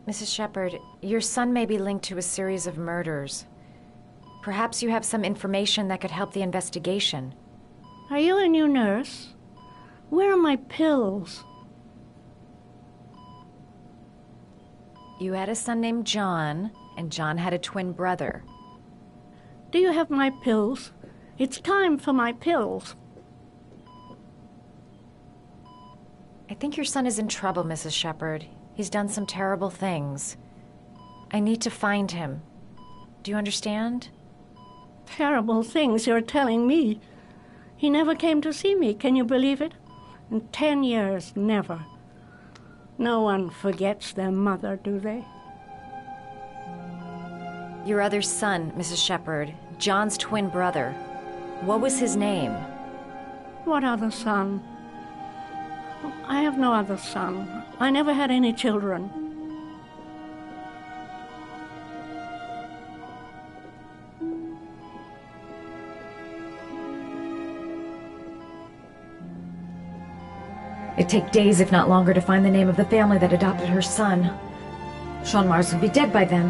Mrs. Shepherd, your son may be linked to a series of murders. Perhaps you have some information that could help the investigation. Are you a new nurse? Where are my pills? You had a son named John, and John had a twin brother. Do you have my pills? It's time for my pills. I think your son is in trouble, Mrs. Shepherd. He's done some terrible things. I need to find him. Do you understand? Terrible things you're telling me. He never came to see me, can you believe it? In 10 years, never. No one forgets their mother, do they? Your other son, Mrs. Shepherd, John's twin brother. What was his name? What other son? I have no other son. I never had any children. It'd take days, if not longer, to find the name of the family that adopted her son. Sean Mars would be dead by then.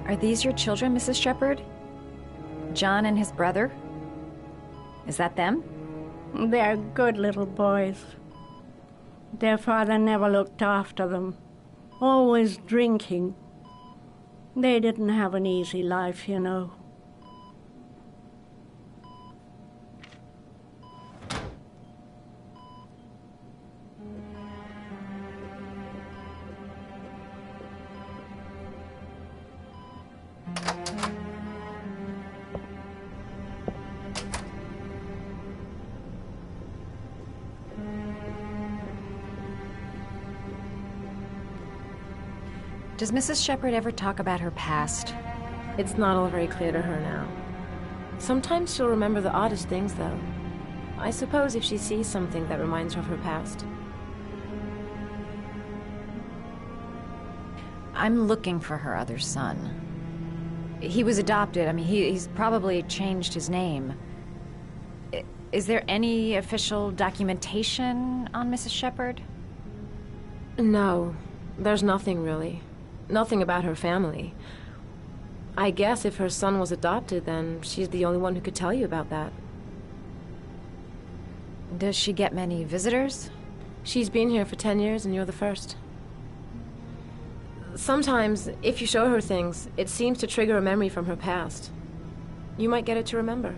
Are these your children, Mrs. Shepherd? John and his brother? Is that them? They're good little boys. Their father never looked after them. Always drinking. They didn't have an easy life, you know. Does Mrs. Shepherd ever talk about her past? It's not all very clear to her now. Sometimes she'll remember the oddest things, though. I suppose if she sees something that reminds her of her past. I'm looking for her other son. He was adopted. I mean, he's probably changed his name. Is there any official documentation on Mrs. Shepherd? No, there's nothing really. Nothing about her family. I guess if her son was adopted, then she's the only one who could tell you about that. Does she get many visitors? She's been here for 10 years and you're the first. Sometimes, if you show her things, it seems to trigger a memory from her past. You might get it to remember.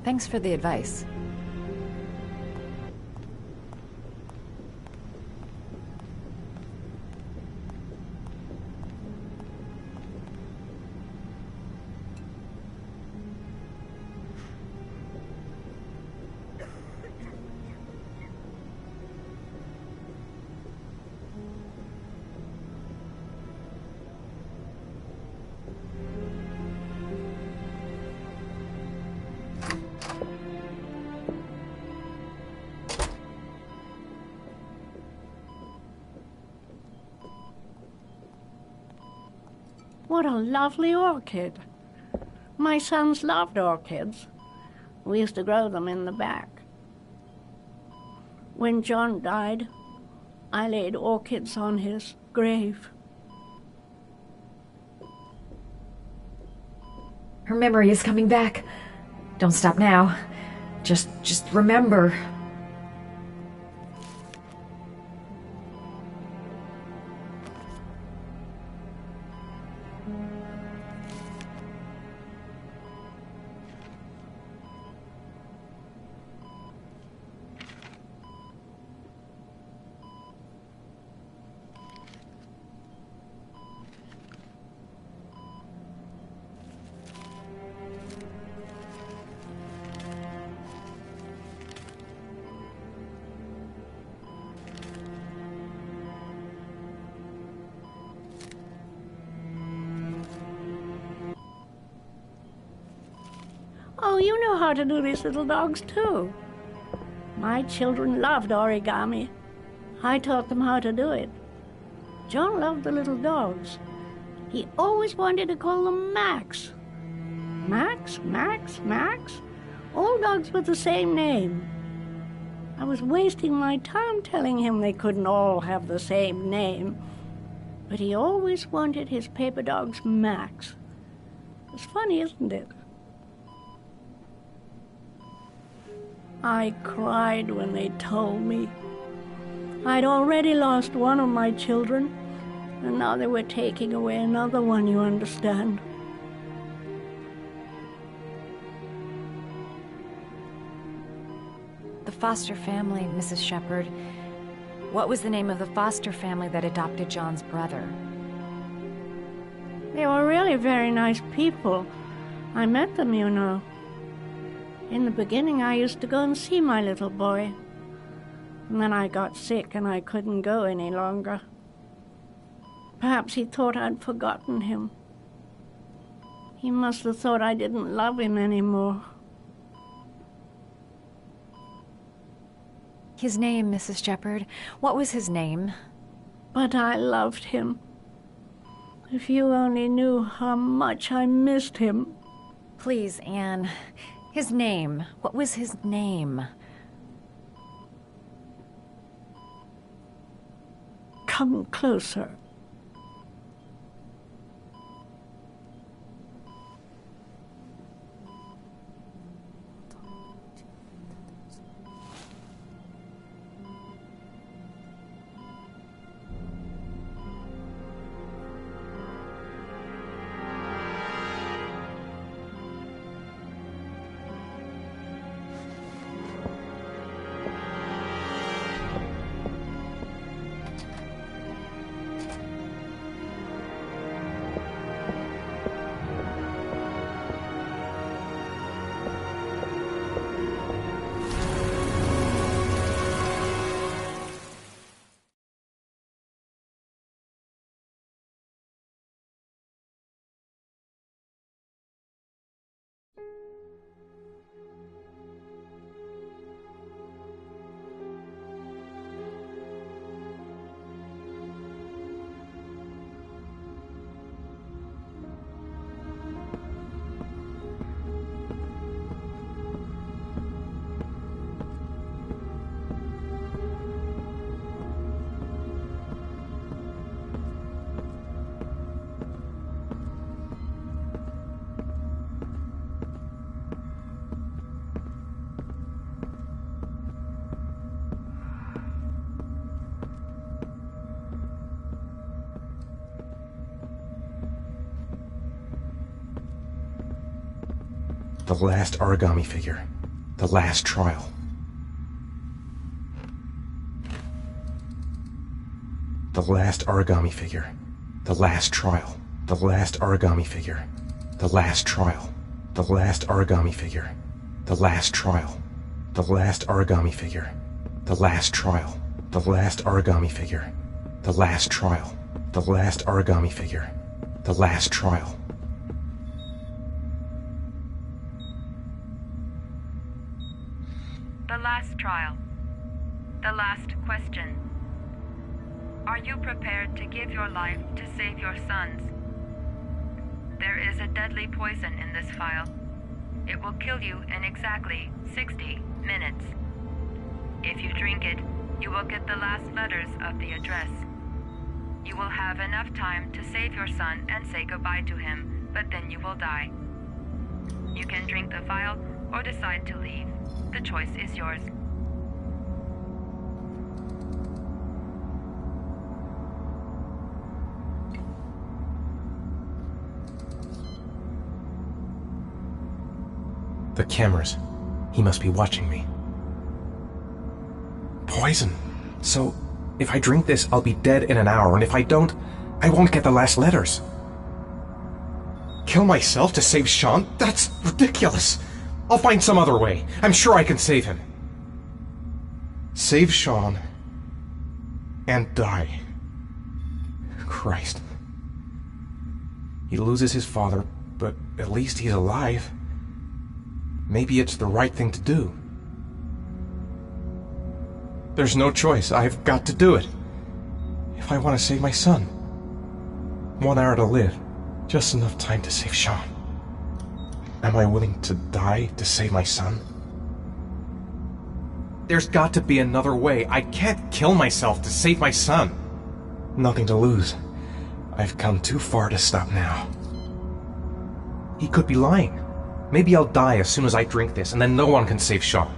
Thanks for the advice. What a lovely orchid. My sons loved orchids. We used to grow them in the back. When John died, I laid orchids on his grave. Her memory is coming back. Don't stop now. Just remember. Oh, you know how to do these little dogs, too. My children loved origami. I taught them how to do it. John loved the little dogs. He always wanted to call them Max. Max, Max, Max. All dogs with the same name. I was wasting my time telling him they couldn't all have the same name. But he always wanted his paper dogs Max. It's funny, isn't it? I cried when they told me. I'd already lost one of my children, and now they were taking away another one, you understand. The foster family, Mrs. Shepherd. What was the name of the foster family that adopted John's brother? They were really very nice people. I met them, you know. In the beginning, I used to go and see my little boy. And then I got sick and I couldn't go any longer. Perhaps he thought I'd forgotten him. He must have thought I didn't love him anymore. His name, Mrs. Shepherd. What was his name? But I loved him. If you only knew how much I missed him. Please, Anne. His name. What was his name? Come closer. The last origami figure. The last trial. The last origami figure. The last trial. The last origami figure. The last trial. The last origami figure. The last trial. The last origami figure. The last trial. The last origami figure. The last trial. The last origami figure. The last trial. The last trial. The last question. Are you prepared to give your life to save your sons? There is a deadly poison in this file. It will kill you in exactly 60 minutes. If you drink it, you will get the last letters of the address. You will have enough time to save your son and say goodbye to him, but then you will die. You can drink the vial or decide to leave. The choice is yours. The cameras. He must be watching me. Poison. So, if I drink this, I'll be dead in an hour, and if I don't, I won't get the last letters. Kill myself to save Sean? That's ridiculous. I'll find some other way. I'm sure I can save him. Save Sean and die. Christ. He loses his father, but at least he's alive. Maybe it's the right thing to do. There's no choice. I've got to do it. If I want to save my son. 1 hour to live. Just enough time to save Sean. Am I willing to die to save my son? There's got to be another way. I can't kill myself to save my son. Nothing to lose. I've come too far to stop now. He could be lying. Maybe I'll die as soon as I drink this, and then no one can save Sean.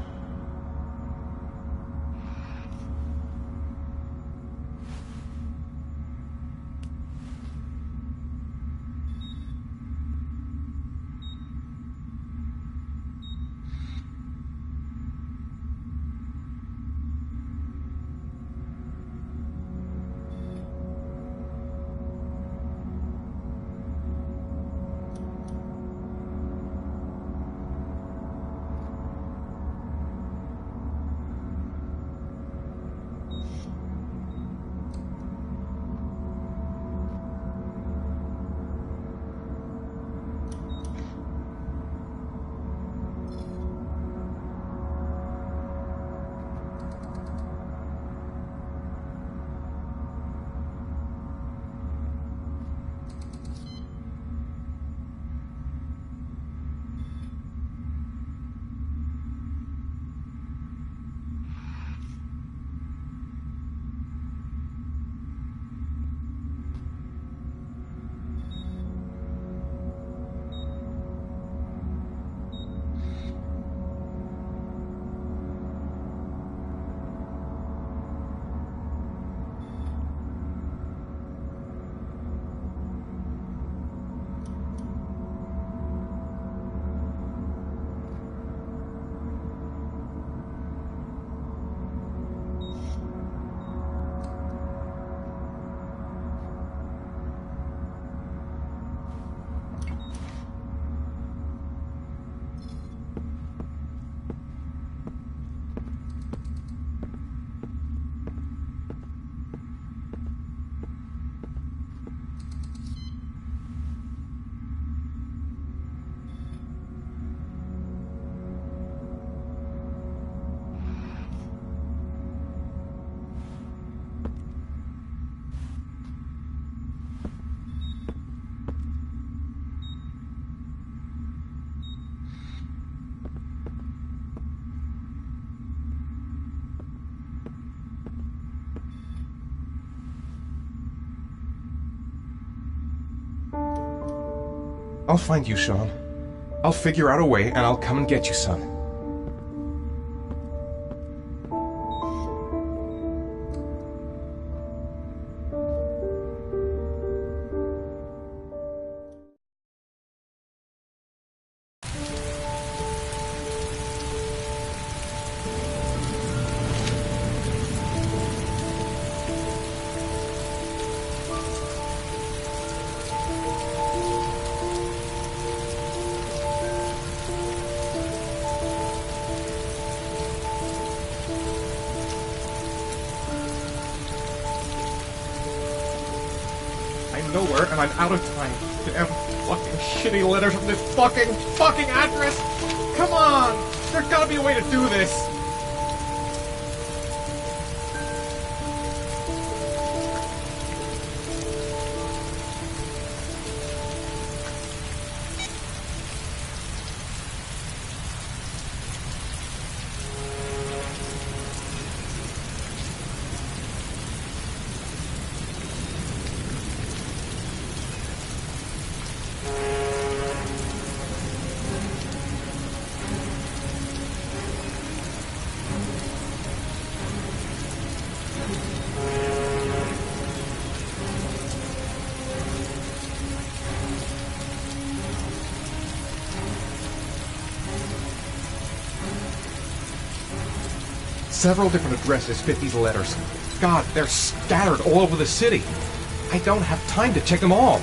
I'll find you, Sean. I'll figure out a way, and I'll come and get you, son. I'm nowhere, and I'm out of time. Damn fucking shitty letters from this fucking address! Come on! There's gotta be a way to do this! Several different addresses fit these letters. God, they're scattered all over the city. I don't have time to check them all.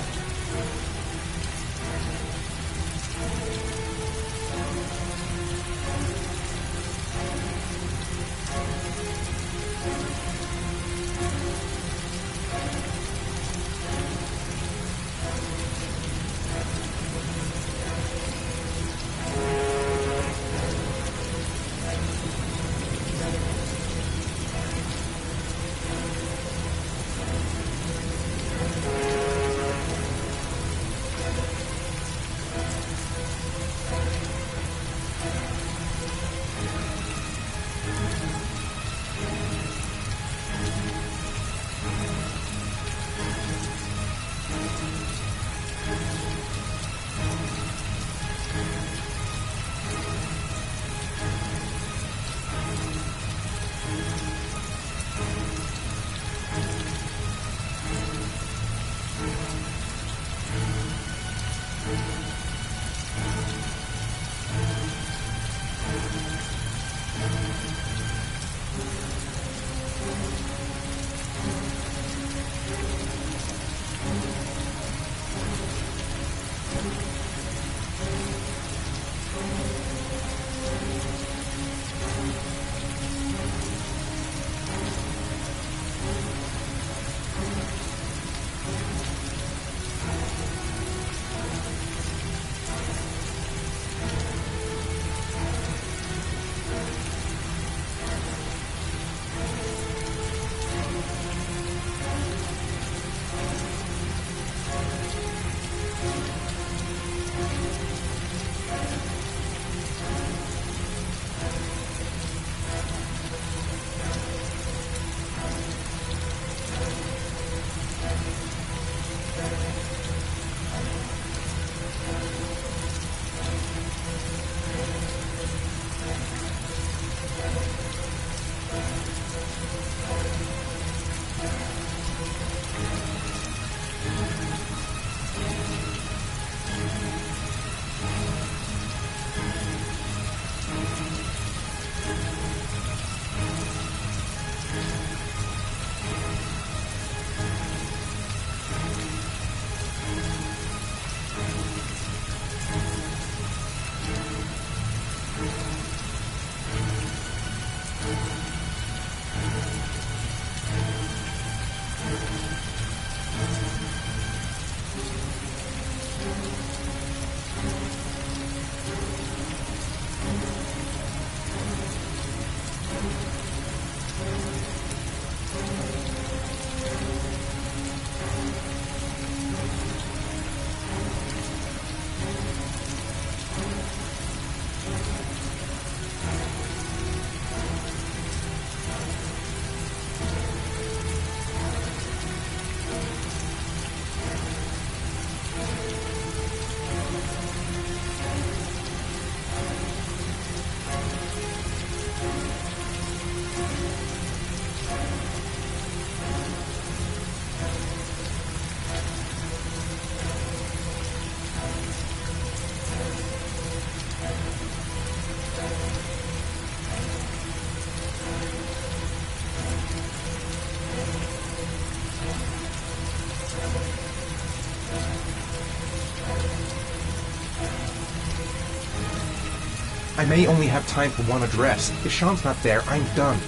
I may only have time for one address. If Sean's not there, I'm done.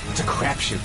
It's a crapshoot.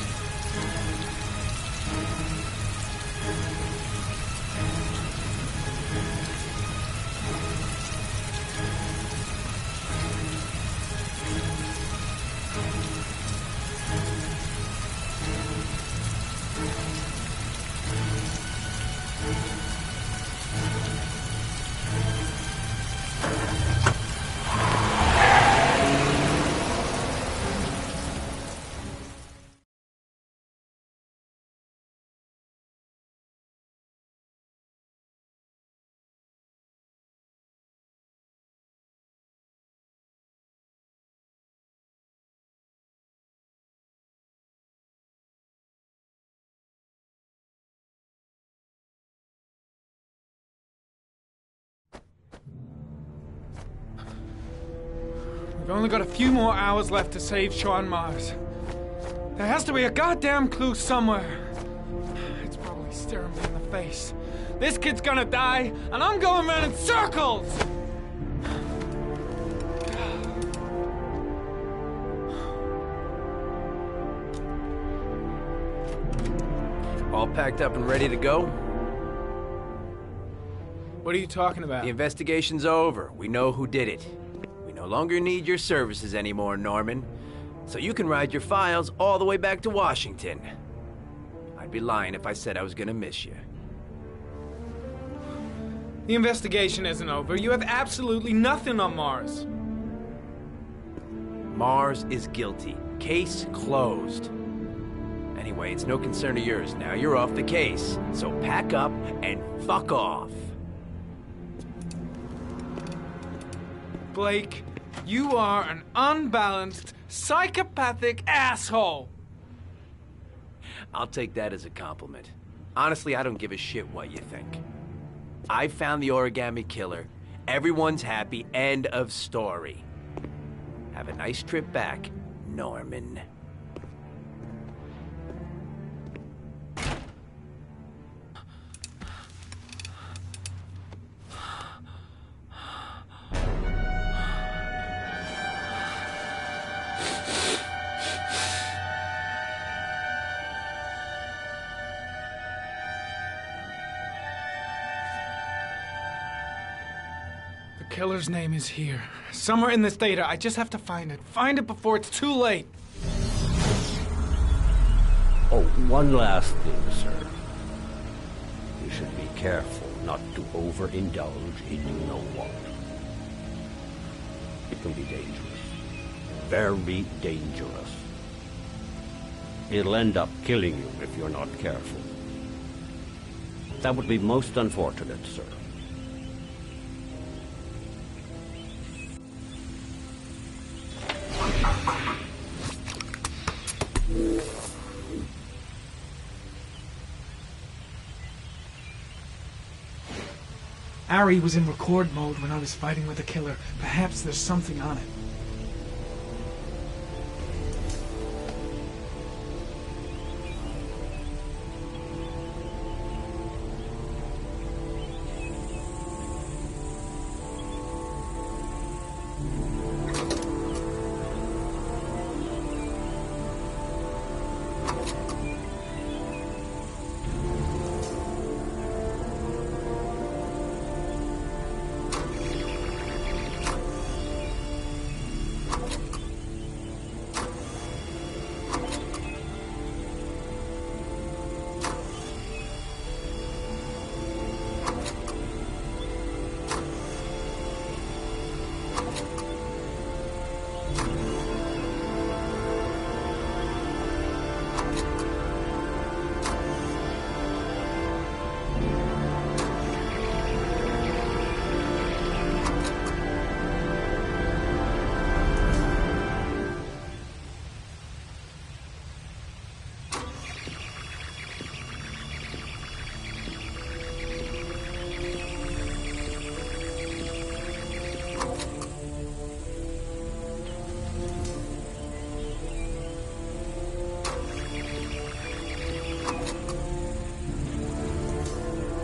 only got a few more hours left to save Sean Mars. There has to be a goddamn clue somewhere. It's probably staring me in the face. This kid's gonna die, and I'm going around in circles! All packed up and ready to go? What are you talking about? The investigation's over. We know who did it. We no longer need your services anymore, Norman. So you can ride your files all the way back to Washington. I'd be lying if I said I was gonna miss you. The investigation isn't over. You have absolutely nothing on Mars. Mars is guilty. Case closed. Anyway, it's no concern of yours now. You're off the case. So pack up and fuck off. Blake, you are an unbalanced, psychopathic asshole. I'll take that as a compliment. Honestly, I don't give a shit what you think. I found the origami killer. Everyone's happy. End of story. Have a nice trip back, Norman. The killer's name is here. Somewhere in this data. I just have to find it. Find it before it's too late. Oh, one last thing, sir. You should be careful not to overindulge in you know what. It can be dangerous. Very dangerous. It'll end up killing you if you're not careful. That would be most unfortunate, sir. Ari was in record mode when I was fighting with the killer. Perhaps there's something on it.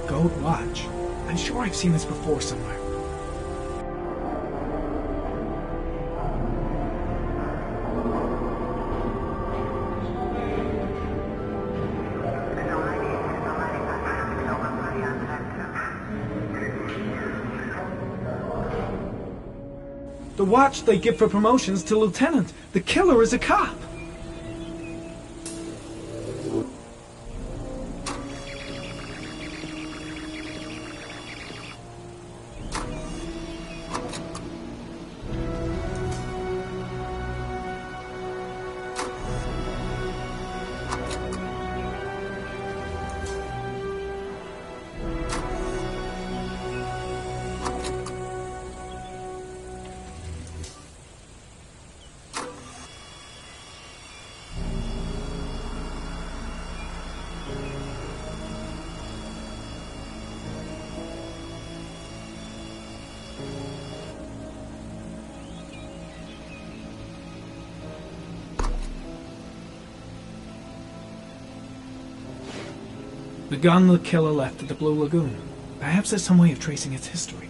Gold watch. I'm sure I've seen this before somewhere. The watch they give for promotions to lieutenant. The killer is a cop. The gun the killer left at the Blue Lagoon. Perhaps there's some way of tracing its history.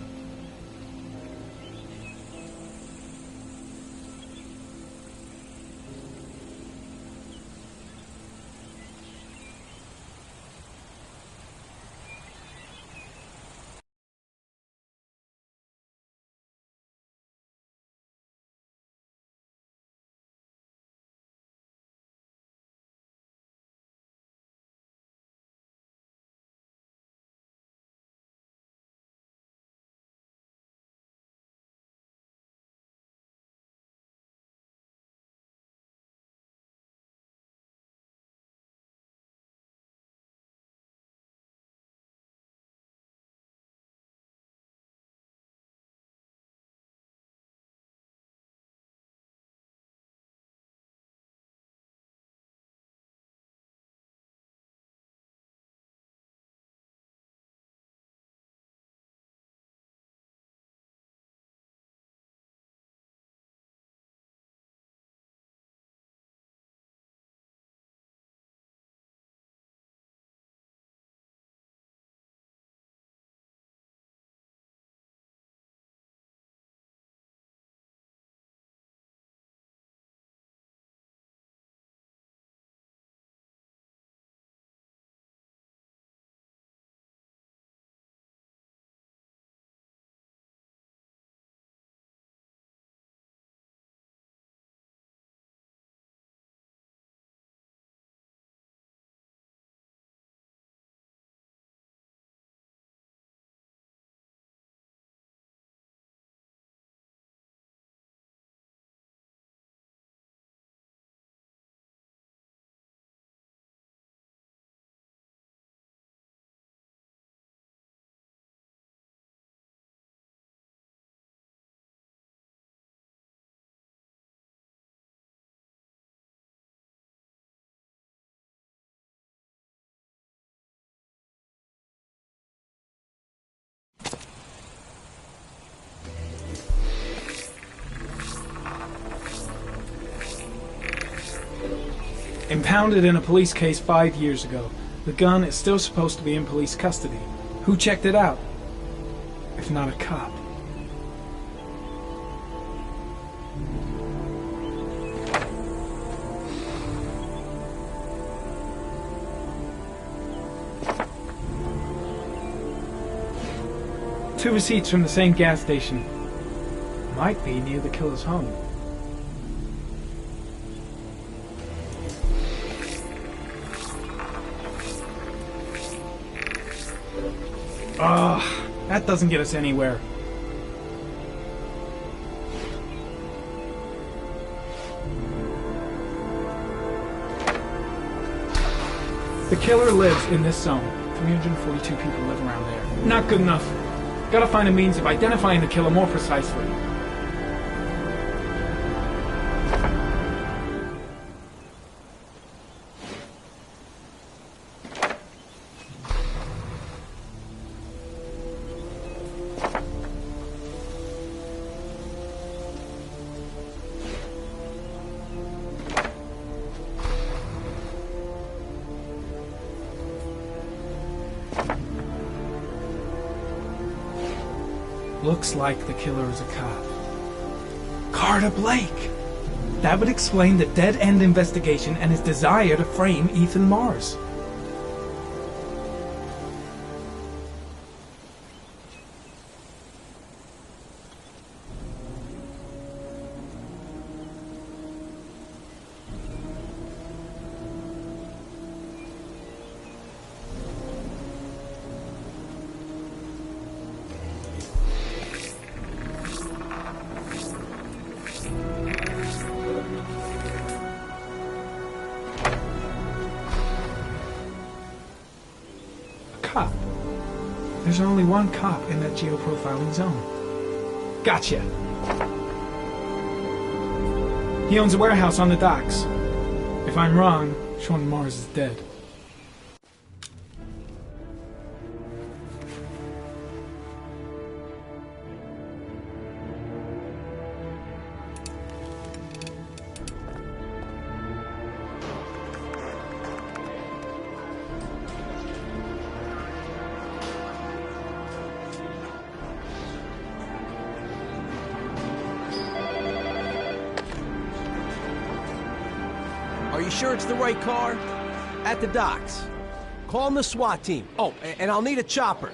Impounded in a police case 5 years ago, the gun is still supposed to be in police custody. Who checked it out? If not a cop. Two receipts from the same gas station. Might be near the killer's home. Ugh, that doesn't get us anywhere. The killer lives in this zone. 342 people live around there. Not good enough. Gotta find a means of identifying the killer more precisely. Looks like the killer is a cop. Carter Blake! That would explain the dead-end investigation and his desire to frame Ethan Mars. Cop. There's only one cop in that geoprofiling zone. Gotcha. He owns a warehouse on the docks. If I'm wrong, Sean Mars is dead. Are you sure it's the right car? At the docks. Call the SWAT team. Oh, and I'll need a chopper.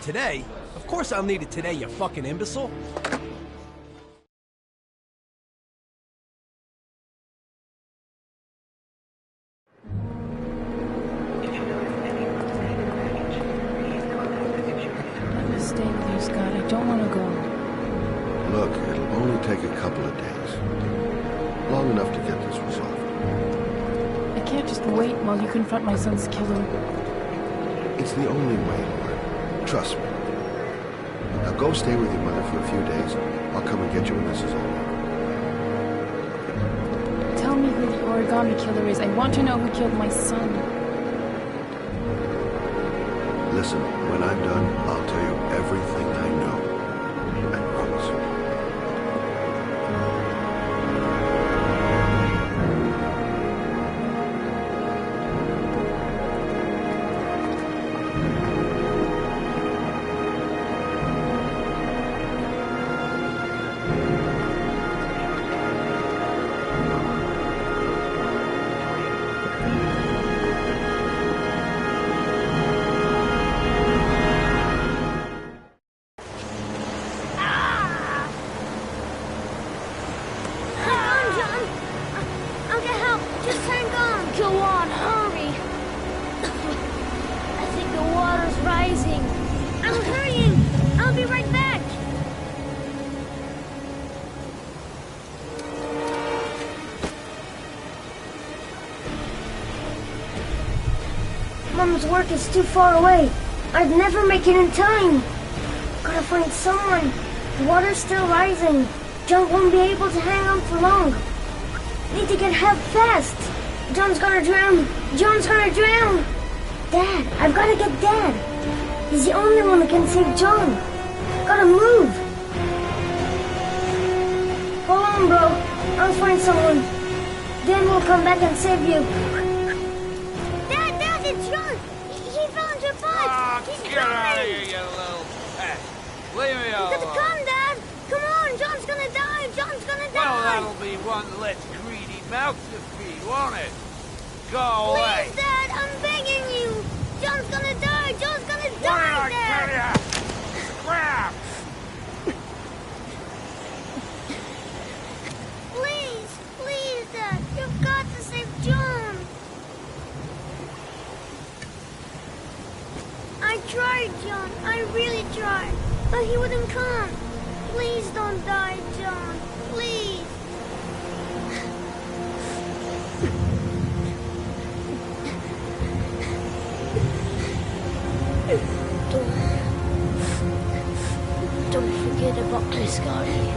Today? Of course I'll need it today, you fucking imbecile. I'm gonna stay with you, Scott. I don't want to go. Look, it'll only take a couple of days. Long enough to get this resolved. I can't just wait while you confront my son's killer. It's the only way, Lauren. Trust me. Now go stay with your mother for a few days. I'll come and get you when this is over. Tell me who the origami killer is. I want to know who killed my son. Listen, when I'm done, I'll tell you everything I know. I promise. Mom's work is too far away. I'd never make it in time. Gotta find someone. The water's still rising. John won't be able to hang on for long. Need to get help fast. John's gonna drown. John's gonna drown. Dad, I've gotta get Dad. He's the only one that can save John. Gotta move. Hold on, bro. I'll find someone. Then we'll come back and save you. Dad, it's John. He fell into a pipe. He's Get out of here, you little pest. Leave me alone. You gotta come, Dad. Come on, John's gonna die. John's gonna die. Well, that'll be one less greedy mouth to feed, won't it? Go away. Please, Dad, I'm begging you. John's gonna die. John's gonna die, What did I Dad. tell ya? Scrap! Please, Dad. You've got to save John. I tried, John. I really tried. But he wouldn't come. Please don't die, John. Please. Don't forget about this, Scotty.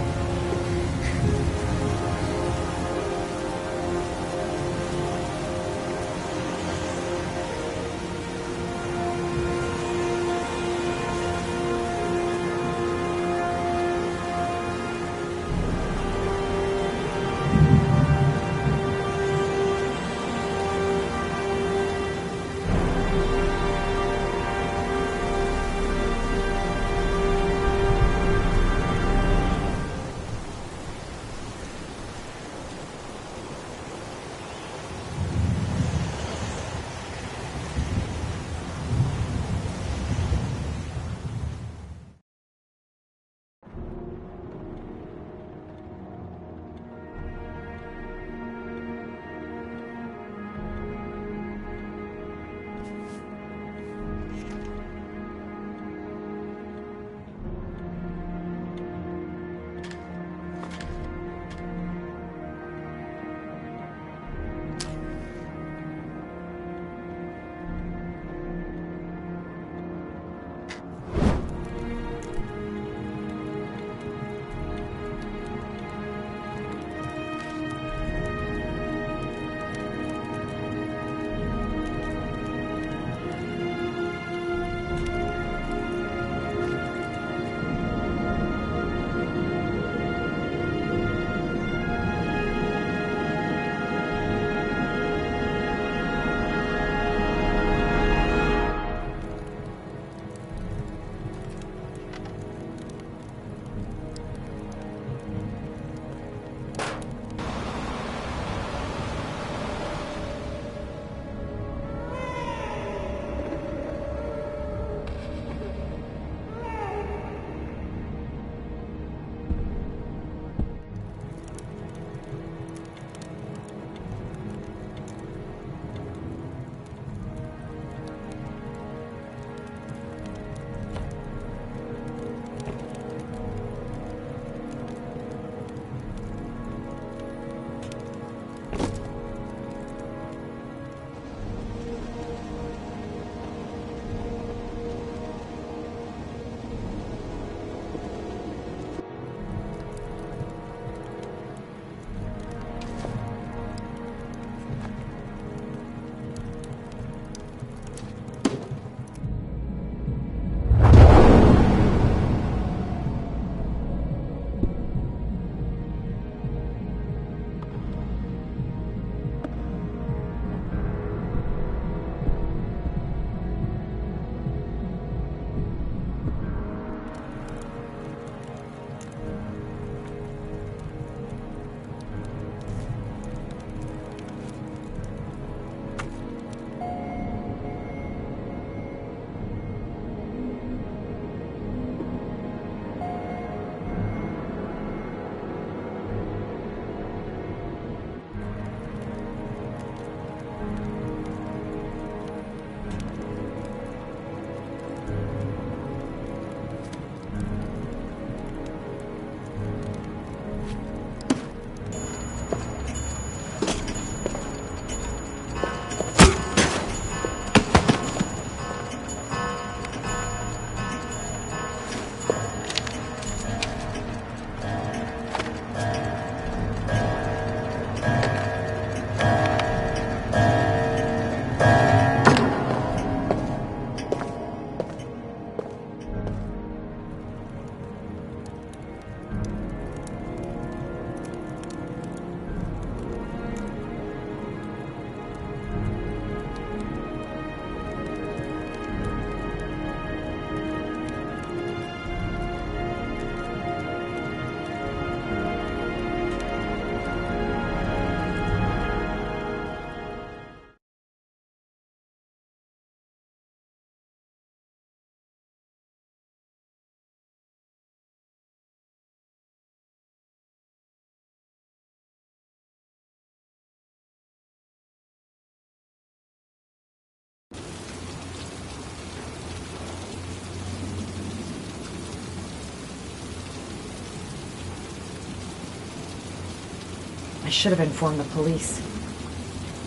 should have informed the police.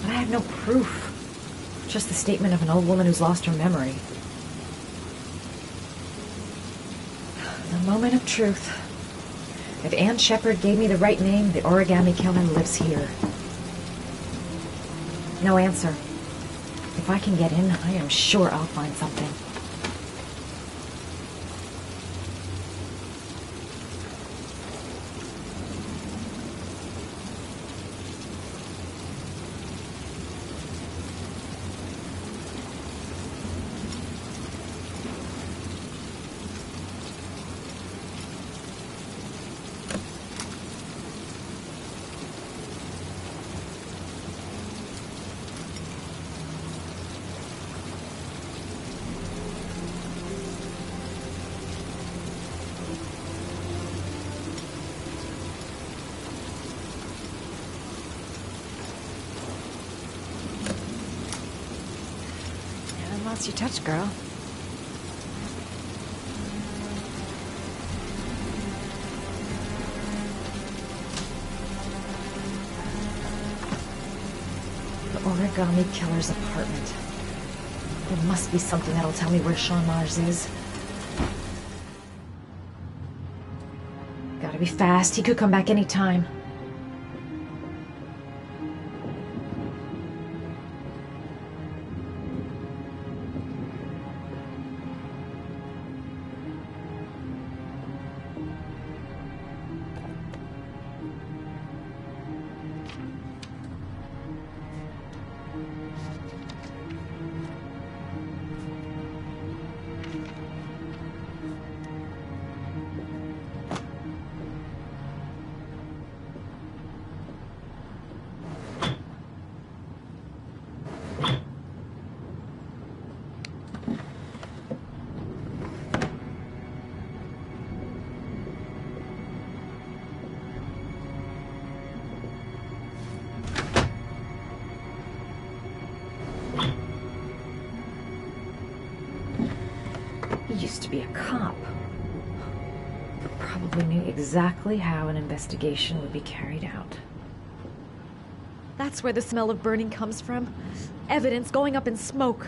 But I had no proof. Just the statement of an old woman who's lost her memory. The moment of truth. If Ann Shepard gave me the right name, the origami killer lives here. No answer. If I can get in, I am sure I'll find something. Once you touch, girl. The origami killer's apartment. There must be something that'll tell me where Sean Mars is. Gotta be fast. He could come back any time. He used to be a cop. Probably knew exactly how an investigation would be carried out. That's where the smell of burning comes from. Evidence going up in smoke.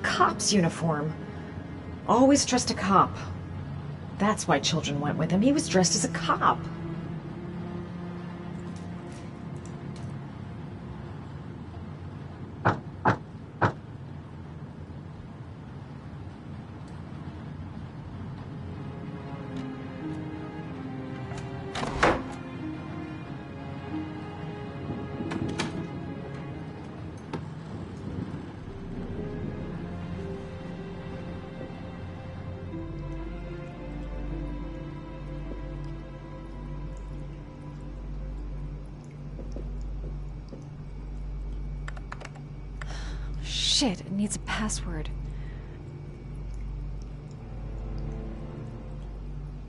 Cop's uniform. Always trust a cop. That's why children went with him. He was dressed as a cop. Shit, it needs a password.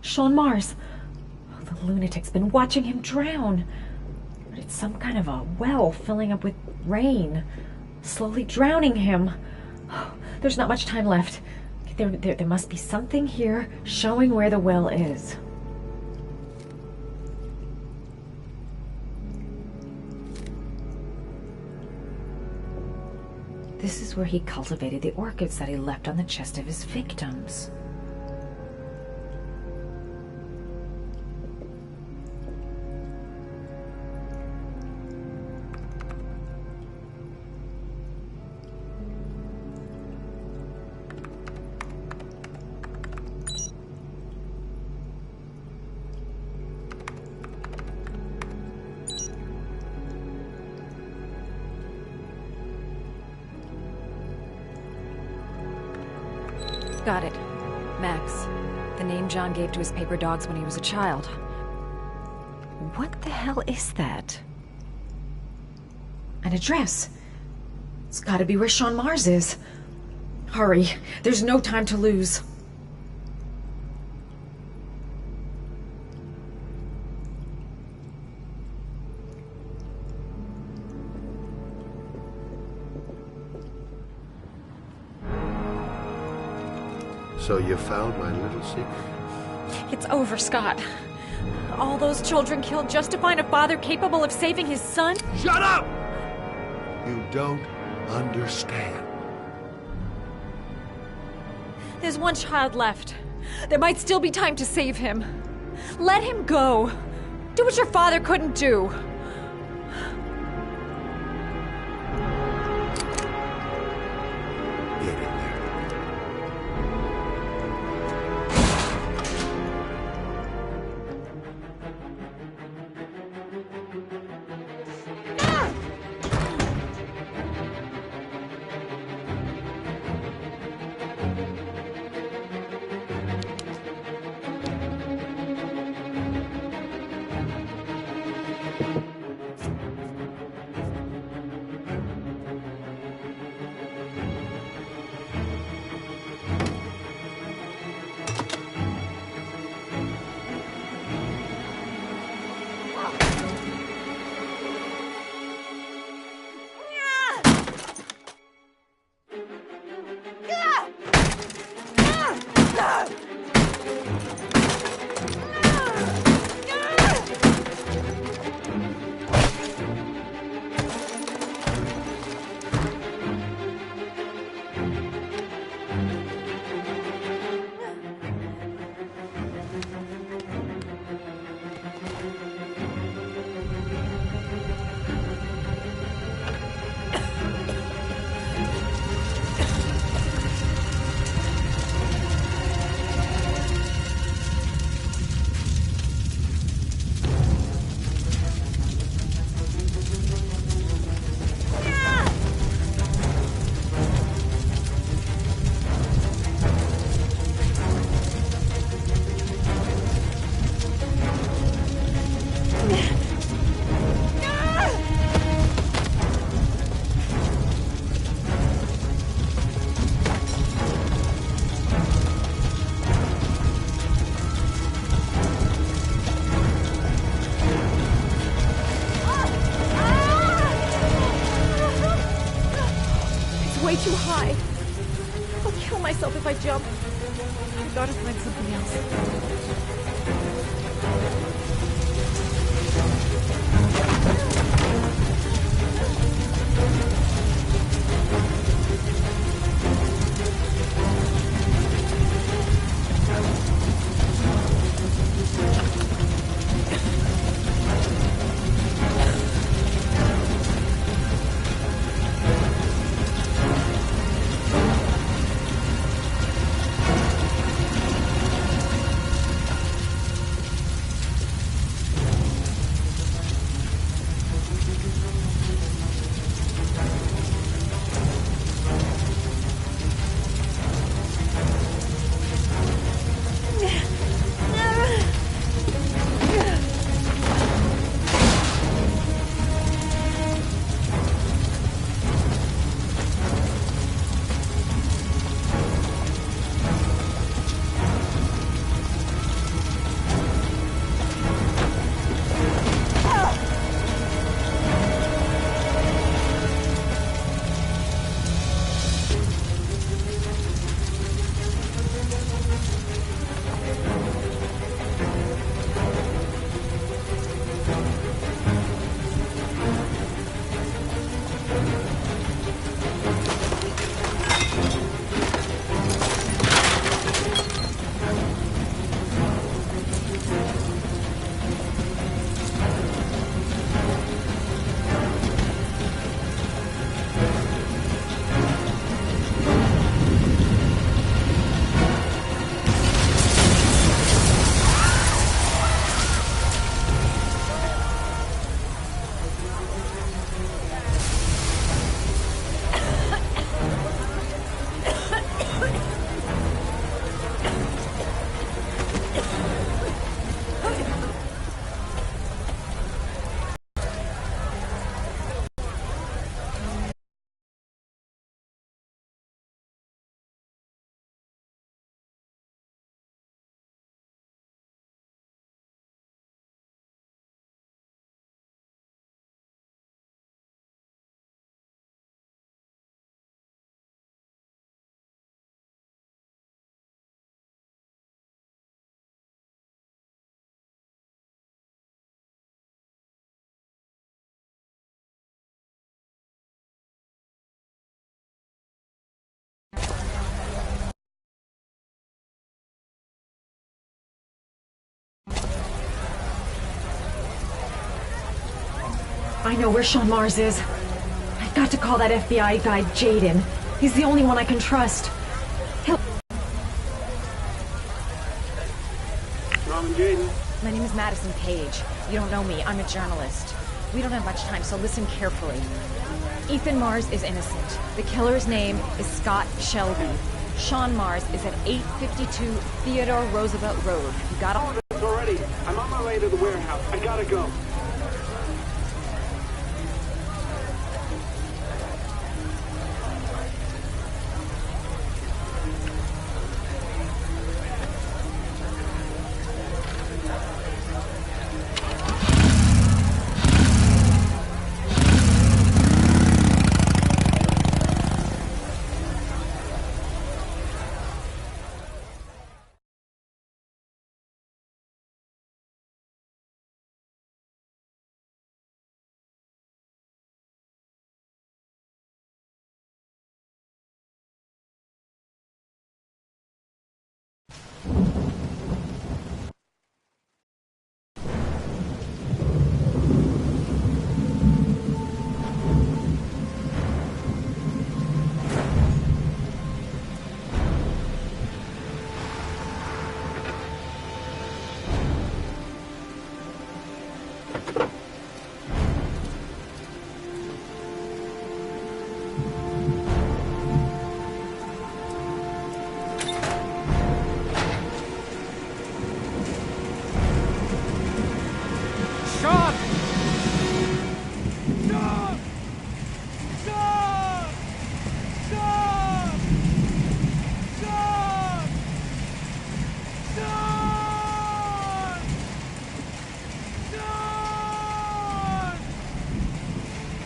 Sean Mars. Oh, the lunatic's been watching him drown. But it's some kind of a well filling up with rain, slowly drowning him. Oh, there's not much time left. There must be something here showing where the well is. This is where he cultivated the orchids that he left on the chest of his victims. Got it. Max. The name John gave to his paper dogs when he was a child. What the hell is that? An address. It's gotta be where Sean Mars is. Hurry. There's no time to lose. So you found my little secret? It's over, Scott. All those children killed just to find a father capable of saving his son? Shut up! You don't understand. There's one child left. There might still be time to save him. Let him go. Do what your father couldn't do. Way too high. I'll kill myself if I jump. I've got to find something else. I know where Sean Mars is. I've got to call that FBI guy Jaden. He's the only one I can trust. Mom and Jaden. My name is Madison Page. You don't know me. I'm a journalist. We don't have much time, so listen carefully. Ethan Mars is innocent. The killer's name is Scott Shelby. Sean Mars is at 852 Theodore Roosevelt Road. You got all this already. I'm on my way to the warehouse. I gotta go.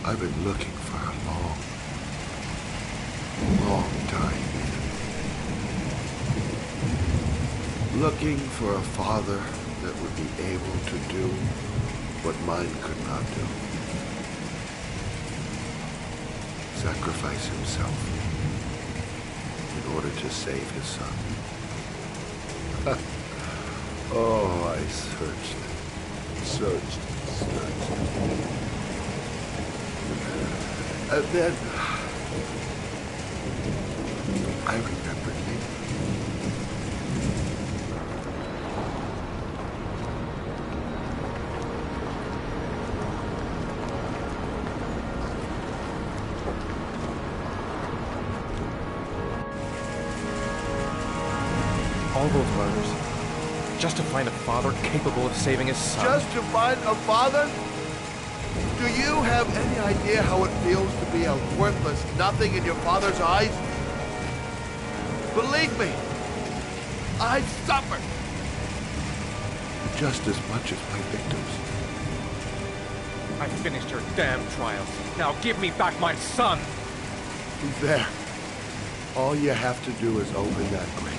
I've been looking for a long time. Looking for a father that would be able to do what mine could not do. Sacrifice himself in order to save his son. Oh, I searched. And then I remembered you. All those murders, just to find a father capable of saving his son. Just to find a father? Do you have any idea how it feels to be a worthless nothing in your father's eyes? Believe me, I've suffered just as much as my victims. I finished your damn trials. Now give me back my son! He's there. All you have to do is open that grate.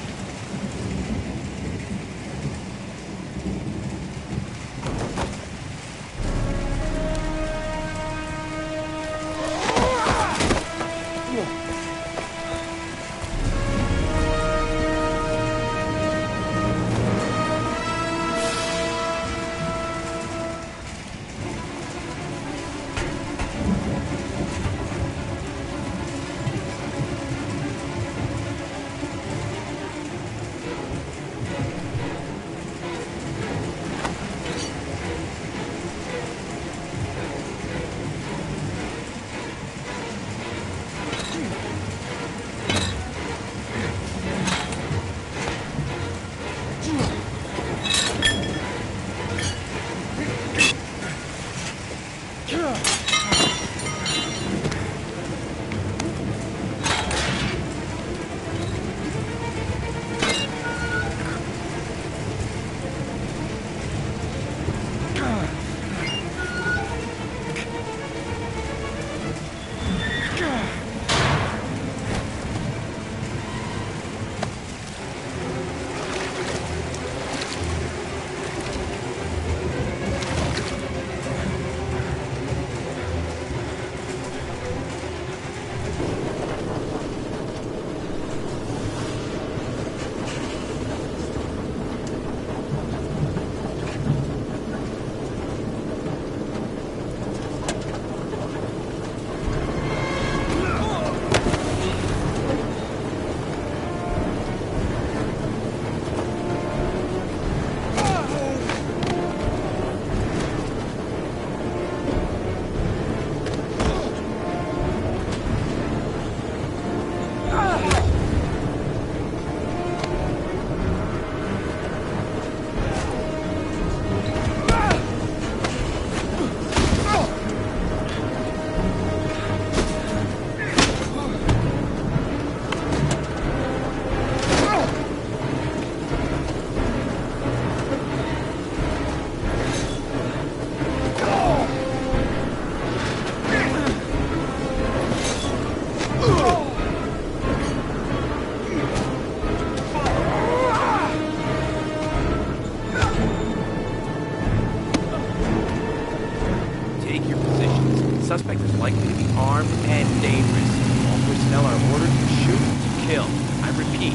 suspect is likely to be armed and dangerous. All personnel are ordered to shoot to kill. I repeat,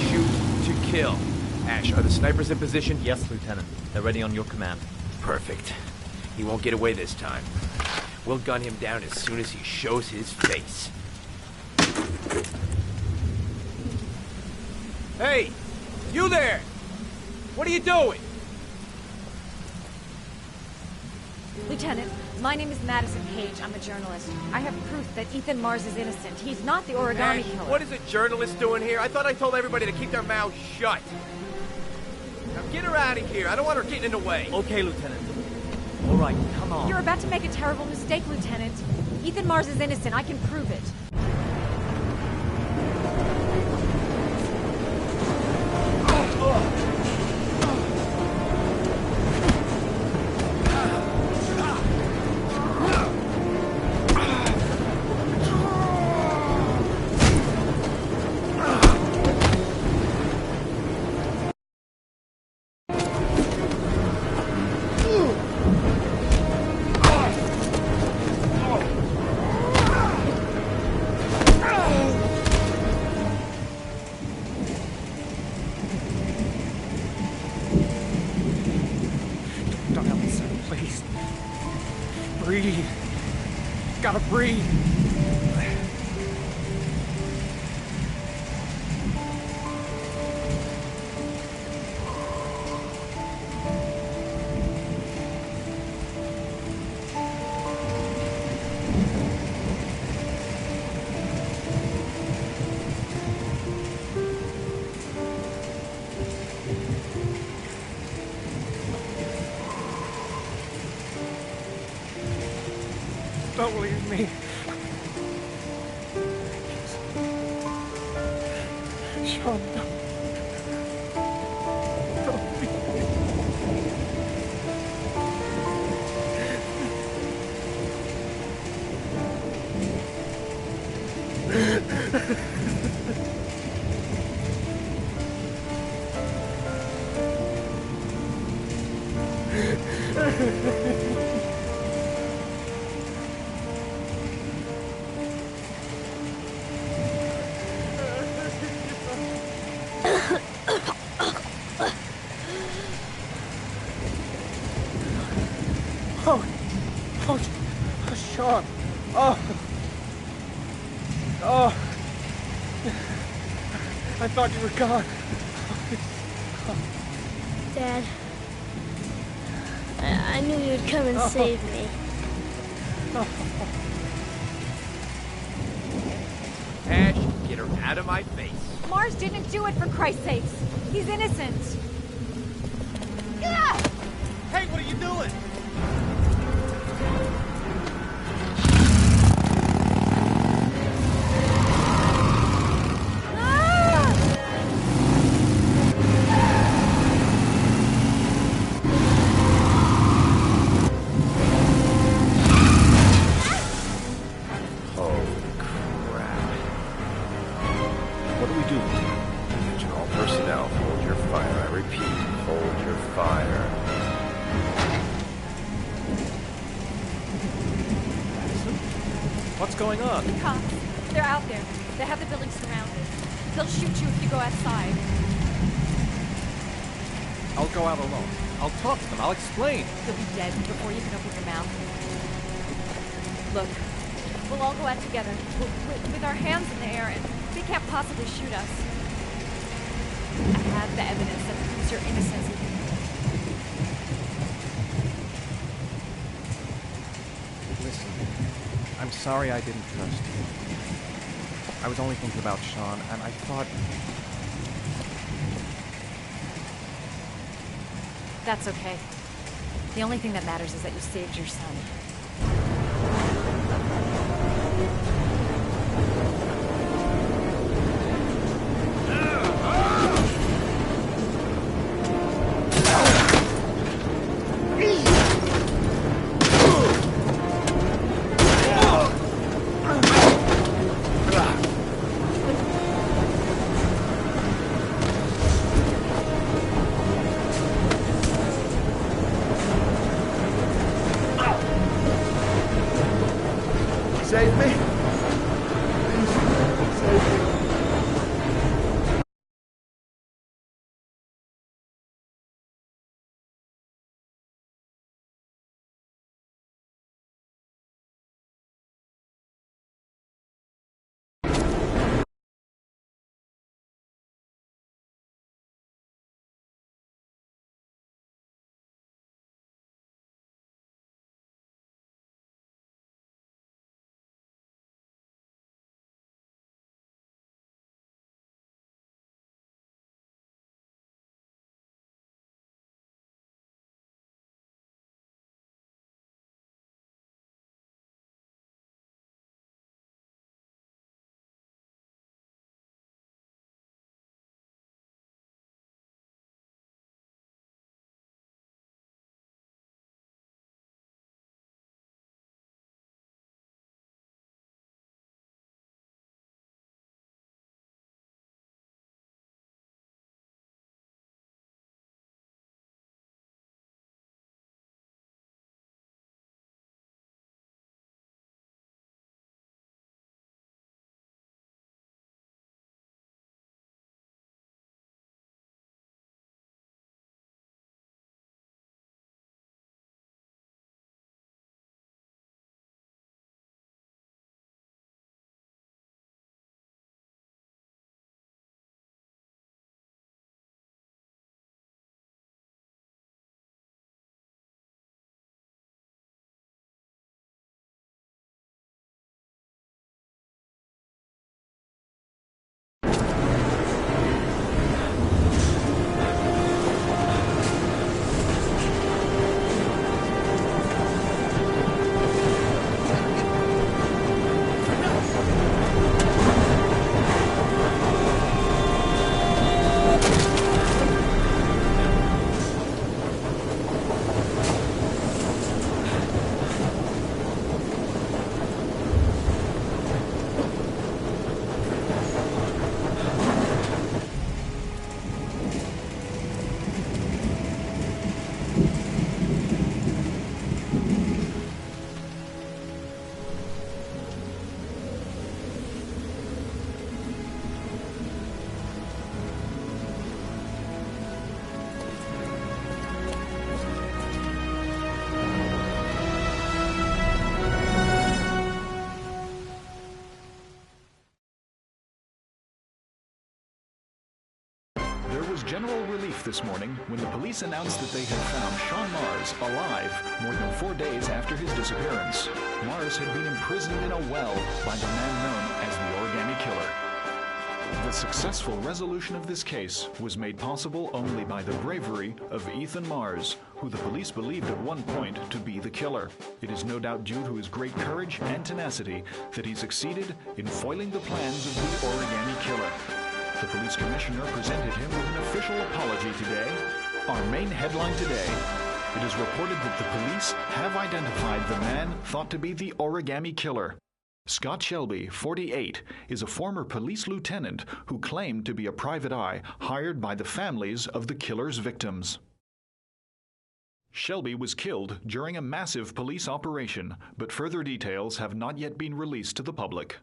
shoot to kill. Ash, are the snipers in position? Yes, Lieutenant. They're ready on your command. Perfect. He won't get away this time. We'll gun him down as soon as he shows his face. Hey! You there! What are you doing? Lieutenant, my name is Madison Page. I'm a journalist. I have proof that Ethan Mars is innocent. He's not the origami Ash, killer. what is a journalist doing here? I thought I told everybody to keep their mouths shut. Now get her out of here. I don't want her getting in the way. Okay, Lieutenant. All right, come on. You're about to make a terrible mistake, Lieutenant. Ethan Mars is innocent. I can prove it. Breathe. Gotta breathe. Don't leave me. Sean, don't leave me. Sean. Oh. I thought you were gone. Dad. I knew you'd come and save me. Ash, get her out of my face. Mars didn't do it, for Christ's sakes. He's innocent. Yeah! Hey, what are you doing? What's going on? The cops. They're out there. They have the building surrounded. They'll shoot you if you go outside. I'll go out alone. I'll talk to them. I'll explain. You'll be dead before you can open your mouth. Look, we'll all go out together, with our hands in the air, and they can't possibly shoot us. I have the evidence that proves your innocence. Listen, I'm sorry I didn't trust you. I was only thinking about Sean, and I thought... That's okay. The only thing that matters is that you saved your son. Save me. Please, save me. There was general relief this morning when the police announced that they had found Sean Mars alive more than 4 days after his disappearance. Mars had been imprisoned in a well by the man known as the Origami Killer. The successful resolution of this case was made possible only by the bravery of Ethan Mars, who the police believed at one point to be the killer. It is no doubt due to his great courage and tenacity that he succeeded in foiling the plans of the Origami Killer. The police commissioner presented him with an official apology today. Our main headline today: it is reported that the police have identified the man thought to be the Origami Killer. Scott Shelby, 48, is a former police lieutenant who claimed to be a private eye hired by the families of the killer's victims. Shelby was killed during a massive police operation, but further details have not yet been released to the public.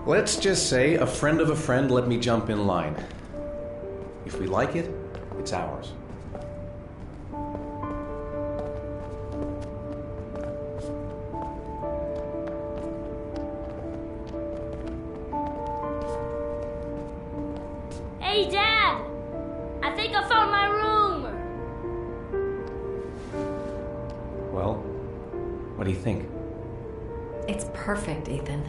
Let's just say a friend of a friend let me jump in line. If we like it, it's ours. Hey, Dad! I think I found my room! Well, what do you think? It's perfect, Ethan.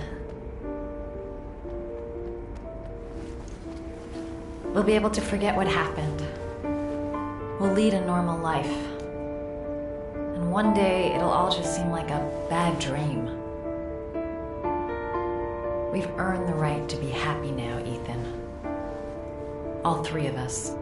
We'll be able to forget what happened. We'll lead a normal life. And one day, it'll all just seem like a bad dream. We've earned the right to be happy now, Ethan. All three of us.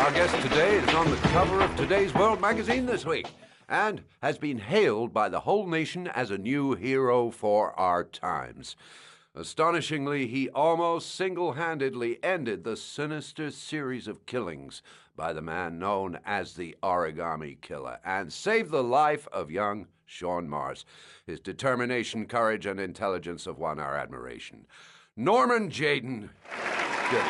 Our guest today is on the cover of today's World magazine this week and has been hailed by the whole nation as a new hero for our times. Astonishingly, he almost single-handedly ended the sinister series of killings by the man known as the Origami Killer and saved the life of young Sean Mars. His determination, courage, and intelligence have won our admiration. Norman Jayden. Good.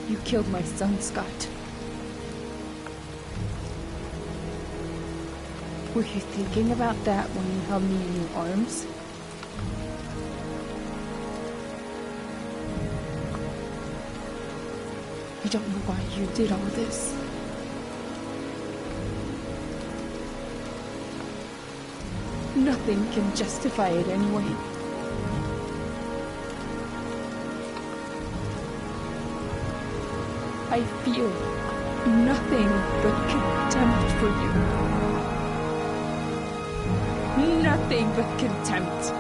You killed my son, Scott. Were you thinking about that when you held me in your arms? I don't know why you did all this. Nothing can justify it anyway. I feel nothing but contempt for you. Nothing but contempt.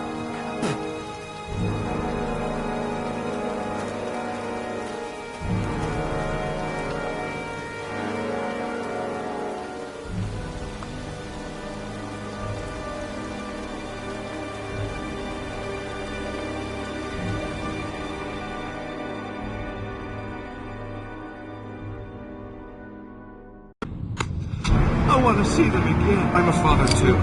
I want to see them again. I'm a father too.